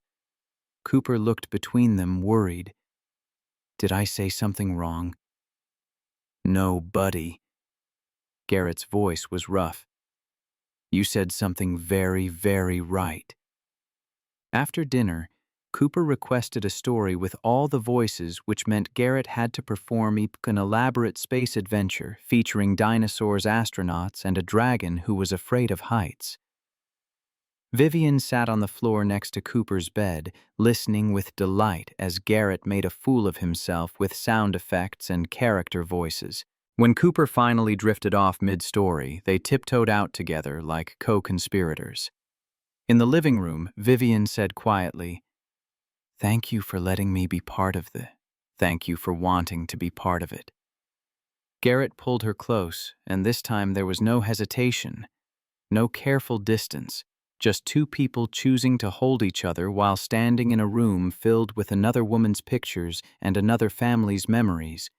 Cooper looked between them, worried. "Did I say something wrong?" "No, buddy." Garrett's voice was rough. "You said something very, very right." After dinner, Cooper requested a story with all the voices, which meant Garrett had to perform an elaborate space adventure featuring dinosaurs, astronauts, and a dragon who was afraid of heights. Vivian sat on the floor next to Cooper's bed, listening with delight as Garrett made a fool of himself with sound effects and character voices. When Cooper finally drifted off mid-story, they tiptoed out together like co-conspirators. In the living room, Vivian said quietly, "Thank you for letting me be part of the. Thank you for wanting to be part of it." Garrett pulled her close, and this time there was no hesitation, no careful distance, just two people choosing to hold each other while standing in a room filled with another woman's pictures and another family's memories.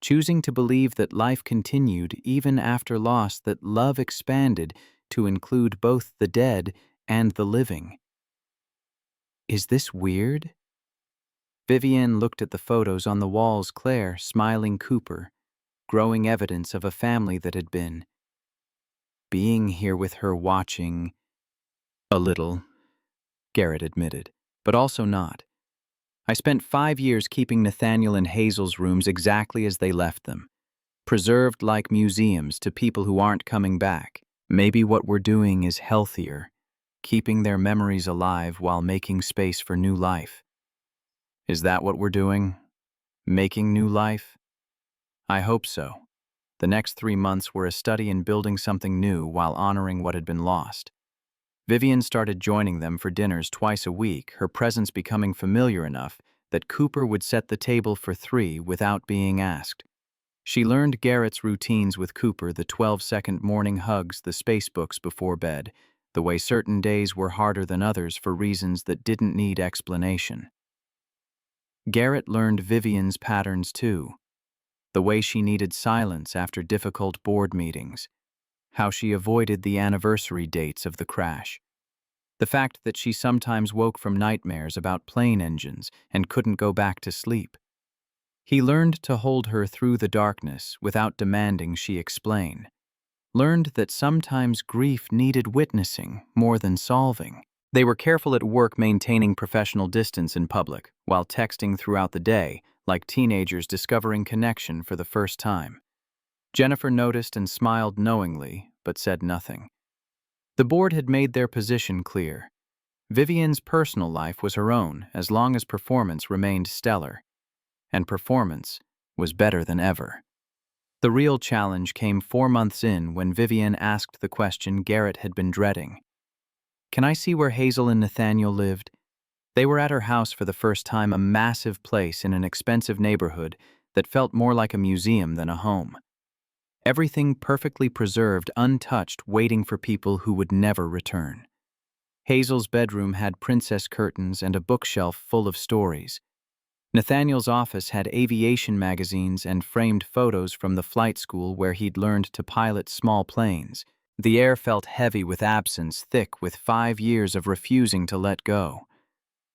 Choosing to believe that life continued even after loss, that love expanded to include both the dead and the living. "Is this weird?" Vivian looked at the photos on the walls. Claire, smiling Cooper, growing evidence of a family that had been. Being here with her watching. "A little," Garrett admitted, "but also not. I spent 5 years keeping Nathaniel and Hazel's rooms exactly as they left them, preserved like museums to people who aren't coming back. Maybe what we're doing is healthier, keeping their memories alive while making space for new life." "Is that what we're doing? Making new life?" "I hope so. The next 3 months were a study in building something new while honoring what had been lost." Vivian started joining them for dinners twice a week, her presence becoming familiar enough that Cooper would set the table for three without being asked. She learned Garrett's routines with Cooper, the 12-second morning hugs, the space books before bed, the way certain days were harder than others for reasons that didn't need explanation. Garrett learned Vivian's patterns too, the way she needed silence after difficult board meetings, how she avoided the anniversary dates of the crash, the fact that she sometimes woke from nightmares about plane engines and couldn't go back to sleep. He learned to hold her through the darkness without demanding she explain. Learned that sometimes grief needed witnessing more than solving. They were careful at work maintaining professional distance in public, while texting throughout the day, like teenagers discovering connection for the first time. Jennifer noticed and smiled knowingly, but said nothing. The board had made their position clear. Vivian's personal life was her own as long as performance remained stellar. And performance was better than ever. The real challenge came 4 months in when Vivian asked the question Garrett had been dreading. "Can I see where Hazel and Nathaniel lived?" They were at her house for the first time, a massive place in an expensive neighborhood that felt more like a museum than a home. Everything perfectly preserved, untouched, waiting for people who would never return. Hazel's bedroom had princess curtains and a bookshelf full of stories. Nathaniel's office had aviation magazines and framed photos from the flight school where he'd learned to pilot small planes. The air felt heavy with absence, thick with 5 years of refusing to let go.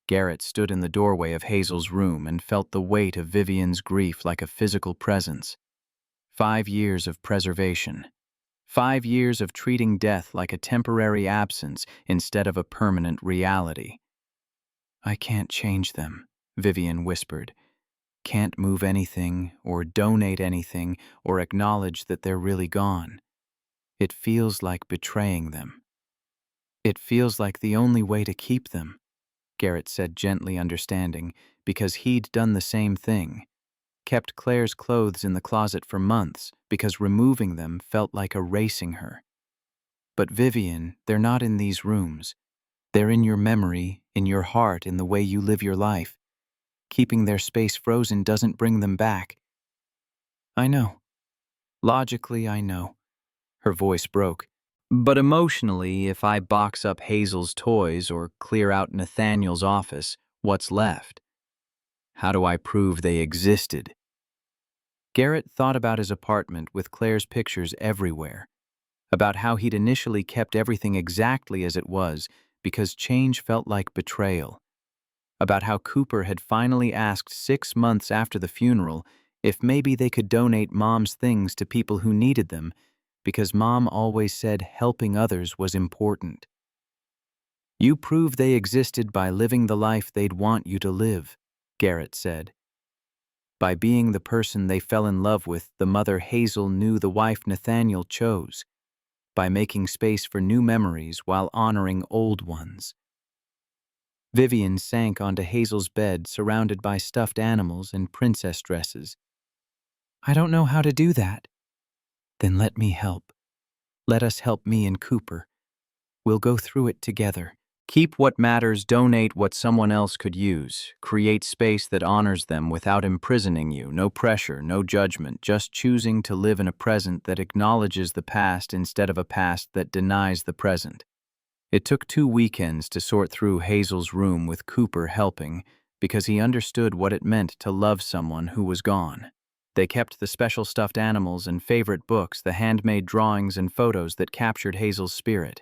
Garrett stood in the doorway of Hazel's room and felt the weight of Vivian's grief like a physical presence. 5 years of preservation. 5 years of treating death like a temporary absence instead of a permanent reality. "I can't change them," Vivian whispered. "Can't move anything, or donate anything, or acknowledge that they're really gone. It feels like betraying them." "It feels like the only way to keep them," Garrett said, gently understanding, because he'd done the same thing. Kept Claire's clothes in the closet for months because removing them felt like erasing her. "But Vivian, they're not in these rooms. They're in your memory, in your heart, in the way you live your life. Keeping their space frozen doesn't bring them back." "I know. Logically, I know." Her voice broke. "But emotionally, if I box up Hazel's toys or clear out Nathaniel's office, what's left? How do I prove they existed?" Garrett thought about his apartment with Claire's pictures everywhere, about how he'd initially kept everything exactly as it was because change felt like betrayal, about how Cooper had finally asked 6 months after the funeral if maybe they could donate Mom's things to people who needed them because Mom always said helping others was important. "You prove they existed by living the life they'd want you to live," Garrett said. "By being the person they fell in love with, the mother Hazel knew the wife Nathaniel chose. By making space for new memories while honoring old ones." Vivian sank onto Hazel's bed, surrounded by stuffed animals and princess dresses. "I don't know how to do that." "Then let me help. Let us help me and Cooper. We'll go through it together." Keep what matters, donate what someone else could use. Create space that honors them without imprisoning you. No pressure, no judgment, just choosing to live in a present that acknowledges the past instead of a past that denies the present. It took 2 weekends to sort through Hazel's room with Cooper helping because he understood what it meant to love someone who was gone. They kept the special stuffed animals and favorite books, the handmade drawings and photos that captured Hazel's spirit.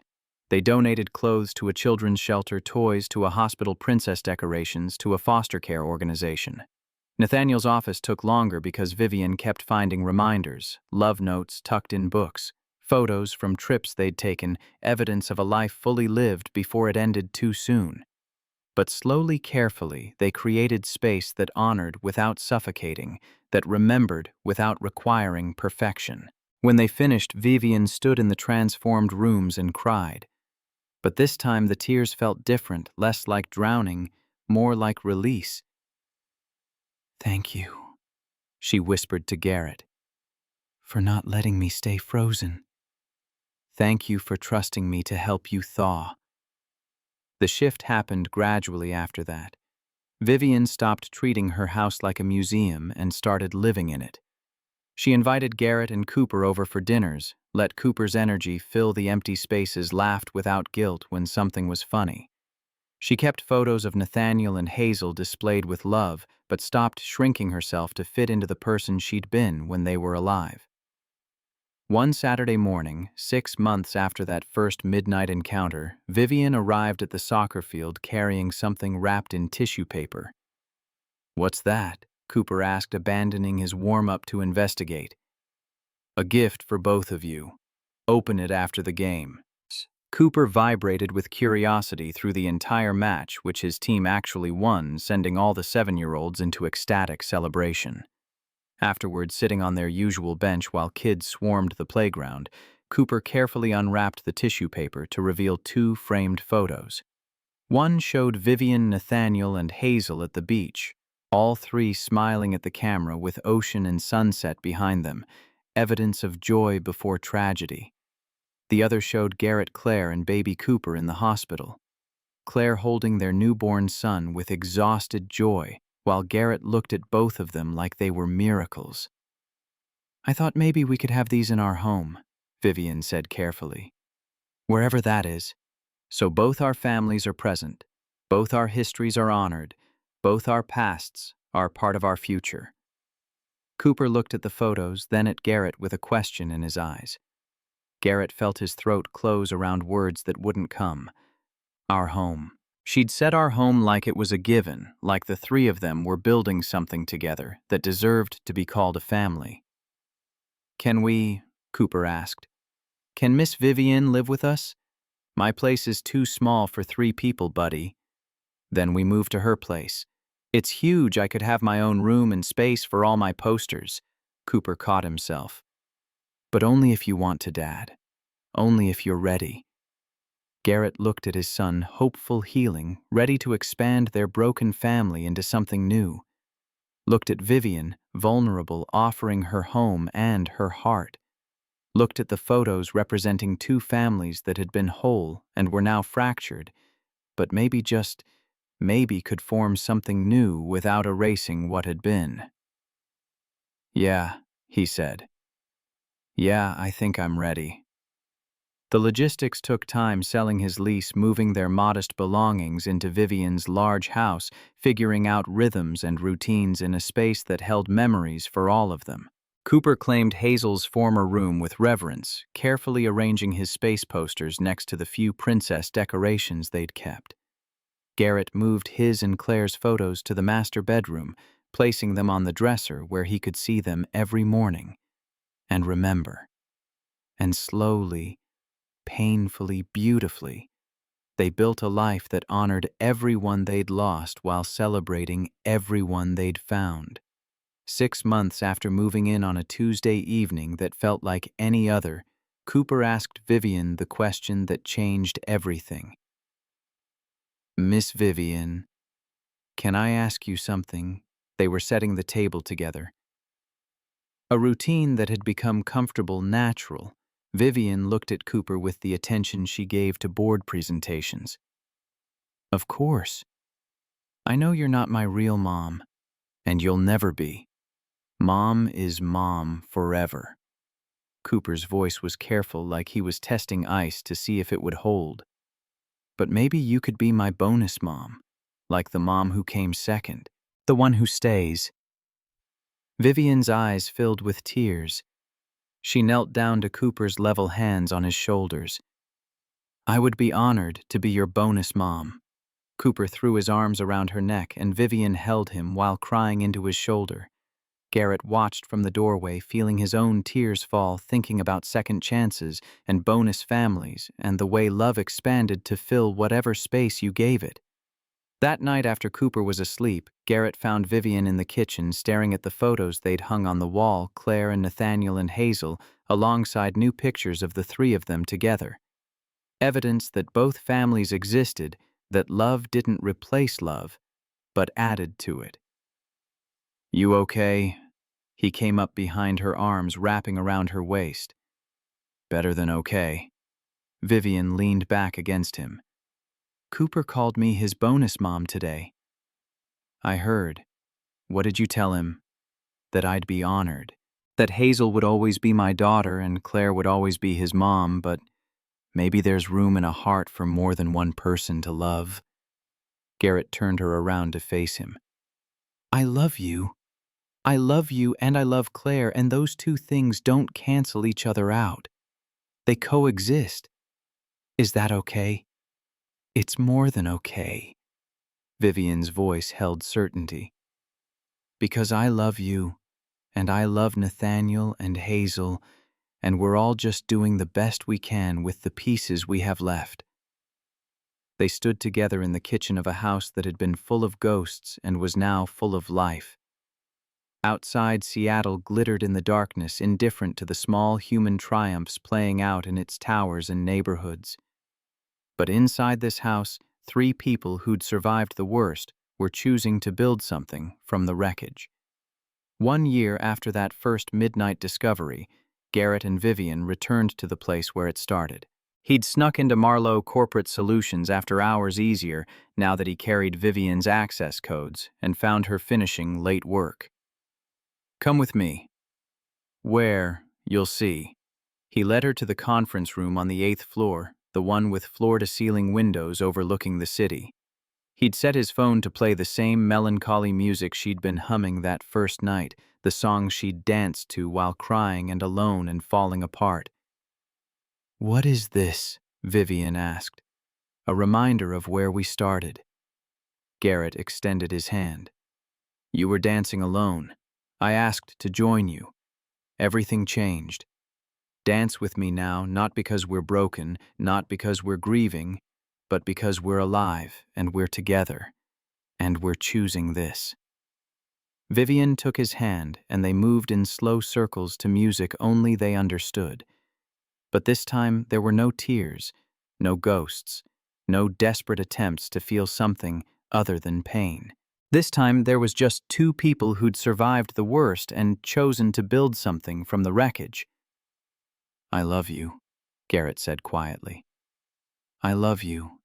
They donated clothes to a children's shelter, toys to a hospital, princess decorations to a foster care organization. Nathaniel's office took longer because Vivian kept finding reminders, love notes tucked in books, photos from trips they'd taken, evidence of a life fully lived before it ended too soon. But slowly, carefully, they created space that honored without suffocating, that remembered without requiring perfection. When they finished, Vivian stood in the transformed rooms and cried. But this time the tears felt different, less like drowning, more like release. "Thank you," she whispered to Garrett, "for not letting me stay frozen. Thank you for trusting me to help you thaw." The shift happened gradually after that. Vivian stopped treating her house like a museum and started living in it. She invited Garrett and Cooper over for dinners, let Cooper's energy fill the empty spaces, laughed without guilt when something was funny. She kept photos of Nathaniel and Hazel displayed with love, but stopped shrinking herself to fit into the person she'd been when they were alive. One Saturday morning, 6 months after that first midnight encounter, Vivian arrived at the soccer field carrying something wrapped in tissue paper. "What's that?" Cooper asked, abandoning his warm-up to investigate. "A gift for both of you. Open it after the game." Cooper vibrated with curiosity through the entire match, which his team actually won, sending all the 7-year-olds into ecstatic celebration. Afterwards, sitting on their usual bench while kids swarmed the playground, Cooper carefully unwrapped the tissue paper to reveal 2 framed photos. One showed Vivian, Nathaniel, and Hazel at the beach, all 3 smiling at the camera with ocean and sunset behind them, evidence of joy before tragedy. The other showed Garrett, Claire, and baby Cooper in the hospital, Claire holding their newborn son with exhausted joy, while Garrett looked at both of them like they were miracles. "I thought maybe we could have these in our home," Vivian said carefully. "Wherever that is. So both our families are present, both our histories are honored, both our pasts are part of our future." Cooper looked at the photos, then at Garrett with a question in his eyes. Garrett felt his throat close around words that wouldn't come. Our home. She'd said our home like it was a given, like the 3 of them were building something together that deserved to be called a family. "Can we?" Cooper asked. "Can Miss Vivian live with us? My place is too small for 3 people, buddy." Then we moved to her place. "It's huge. I could have my own room and space for all my posters." Cooper caught himself. "But only if you want to, Dad. Only if you're ready." Garrett looked at his son, hopeful, healing, ready to expand their broken family into something new. Looked at Vivian, vulnerable, offering her home and her heart. Looked at the photos representing 2 families that had been whole and were now fractured, but maybe, just maybe, could form something new without erasing what had been. "Yeah," he said. "Yeah, I think I'm ready." The logistics took time, selling his lease, moving their modest belongings into Vivian's large house, figuring out rhythms and routines in a space that held memories for all of them. Cooper claimed Hazel's former room with reverence, carefully arranging his space posters next to the few princess decorations they'd kept. Garrett moved his and Claire's photos to the master bedroom, placing them on the dresser where he could see them every morning and remember. And slowly, painfully, beautifully, they built a life that honored everyone they'd lost while celebrating everyone they'd found. 6 months after moving in on a Tuesday evening that felt like any other, Cooper asked Vivian the question that changed everything. "Miss Vivian, can I ask you something?" They were setting the table together. A routine that had become comfortable, natural. Vivian looked at Cooper with the attention she gave to board presentations. "Of course. I know you're not my real mom, and you'll never be. Mom is mom forever." Cooper's voice was careful, like he was testing ice to see if it would hold. "But maybe you could be my bonus mom, like the mom who came second, the one who stays." Vivian's eyes filled with tears. She knelt down to Cooper's level hands on his shoulders. "I would be honored to be your bonus mom." Cooper threw his arms around her neck, and Vivian held him while crying into his shoulder. Garrett watched from the doorway, feeling his own tears fall, thinking about second chances and bonus families and the way love expanded to fill whatever space you gave it. That night after Cooper was asleep, Garrett found Vivian in the kitchen staring at the photos they'd hung on the wall, Claire and Nathaniel and Hazel, alongside new pictures of the 3 of them together. Evidence that both families existed, that love didn't replace love, but added to it. "You okay?" He came up behind her, arms wrapping around her waist. "Better than okay." Vivian leaned back against him. Cooper called me his bonus mom today. I heard. What did you tell him? That I'd be honored. That Hazel would always be my daughter and Claire would always be his mom, but maybe there's room in a heart for more than one person to love. Garrett turned her around to face him. I love you. I love you and I love Claire, and those two things don't cancel each other out. They coexist. Is that okay? It's more than okay. Vivian's voice held certainty. Because I love you, and I love Nathaniel and Hazel, and we're all just doing the best we can with the pieces we have left. They stood together in the kitchen of a house that had been full of ghosts and was now full of life. Outside, Seattle glittered in the darkness, indifferent to the small human triumphs playing out in its towers and neighborhoods. But inside this house, 3 people who'd survived the worst were choosing to build something from the wreckage. 1 year after that first midnight discovery, Garrett and Vivian returned to the place where it started. He'd snuck into Marlowe Corporate Solutions after hours easier now that he carried Vivian's access codes and found her finishing late work. Come with me. Where, you'll see. He led her to the conference room on the 8th floor, the one with floor-to-ceiling windows overlooking the city. He'd set his phone to play the same melancholy music she'd been humming that first night, the song she'd danced to while crying and alone and falling apart. What is this? Vivian asked. A reminder of where we started. Garrett extended his hand. You were dancing alone. I asked to join you. Everything changed. Dance with me now, not because we're broken, not because we're grieving, but because we're alive and we're together, and we're choosing this. Vivian took his hand and they moved in slow circles to music only they understood. But this time there were no tears, no ghosts, no desperate attempts to feel something other than pain. This time there was just 2 people who'd survived the worst and chosen to build something from the wreckage. I love you, Garrett said quietly. I love you,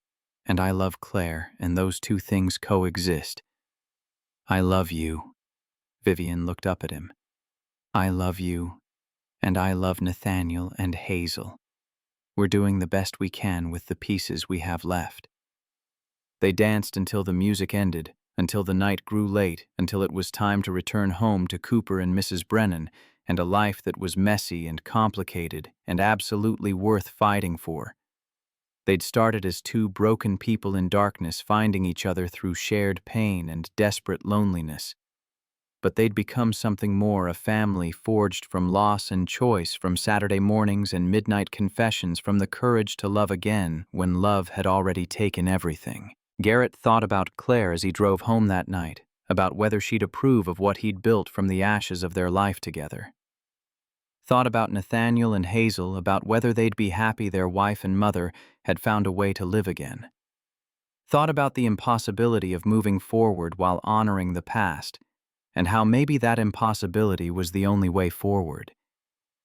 and I love Claire, and those 2 things coexist. I love you. Vivian looked up at him. I love you, and I love Nathaniel and Hazel. We're doing the best we can with the pieces we have left. They danced until the music ended, until the night grew late, until it was time to return home to Cooper and Mrs. Brennan, and a life that was messy and complicated and absolutely worth fighting for. They'd started as 2 broken people in darkness finding each other through shared pain and desperate loneliness. But they'd become something more, a family forged from loss and choice, from Saturday mornings and midnight confessions, from the courage to love again when love had already taken everything. Garrett thought about Claire as he drove home that night, about whether she'd approve of what he'd built from the ashes of their life together. Thought about Nathaniel and Hazel, about whether they'd be happy their wife and mother had found a way to live again. Thought about the impossibility of moving forward while honoring the past, and how maybe that impossibility was the only way forward.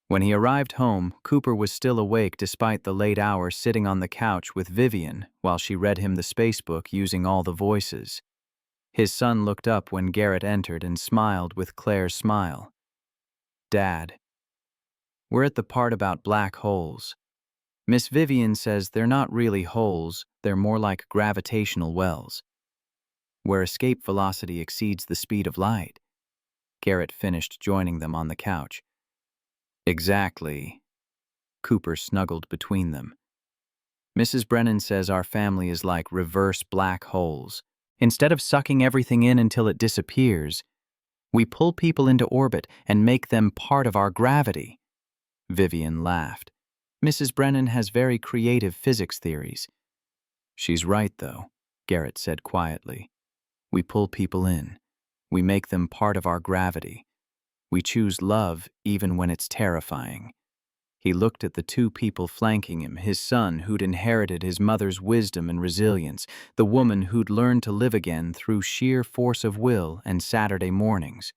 When he arrived home, Cooper was still awake despite the late hour, sitting on the couch with Vivian while she read him the spacebook using all the voices. His son looked up when Garrett entered and smiled with Claire's smile. Dad. We're at the part about black holes. Miss Vivian says they're not really holes, they're more like gravitational wells, where escape velocity exceeds the speed of light. Garrett finished joining them on the couch. Exactly. Cooper snuggled between them. Mrs. Brennan says our family is like reverse black holes. Instead of sucking everything in until it disappears, we pull people into orbit and make them part of our gravity. Vivian laughed. Mrs. Brennan has very creative physics theories. She's right, though, Garrett said quietly. We pull people in. We make them part of our gravity. We choose love even when it's terrifying. He looked at the 2 people flanking him, his son who'd inherited his mother's wisdom and resilience, the woman who'd learned to live again through sheer force of will and Saturday mornings.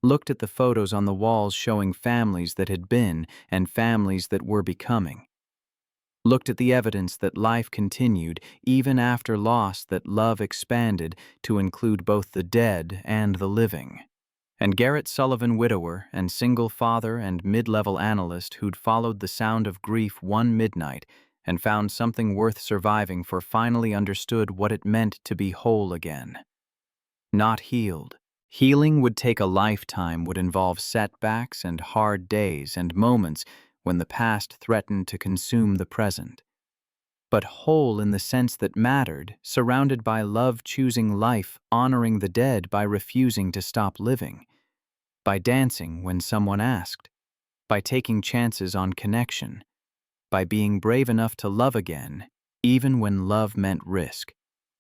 Looked at the photos on the walls showing families that had been and families that were becoming. looked at the evidence that life continued even after loss, that love expanded to include both the dead and the living. And Garrett Sullivan, widower and single father and mid-level analyst who'd followed the sound of grief one midnight and found something worth surviving for, finally understood what it meant to be whole again. Not healed. Healing would take a lifetime, would involve setbacks and hard days and moments when the past threatened to consume the present. But whole in the sense that mattered, surrounded by love, choosing life, honoring the dead by refusing to stop living, by dancing when someone asked, by taking chances on connection, by being brave enough to love again, even when love meant risk.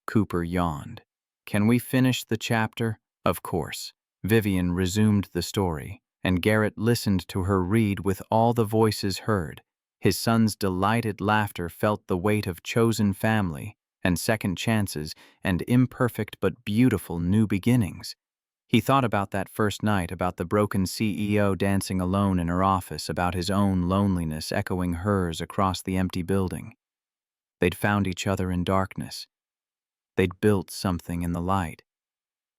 Cooper yawned. Can we finish the chapter? Of course. Vivian resumed the story, and Garrett listened to her read with all the voices heard. His son's delighted laughter felt the weight of chosen family and second chances and imperfect but beautiful new beginnings. He thought about that first night, about the broken CEO dancing alone in her office, about his own loneliness echoing hers across the empty building. They'd found each other in darkness. They'd built something in the light.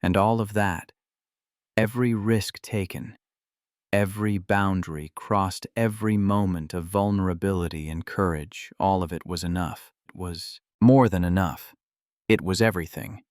And all of that, every risk taken, every boundary crossed, every moment of vulnerability and courage, all of it was enough. It was more than enough. It was everything.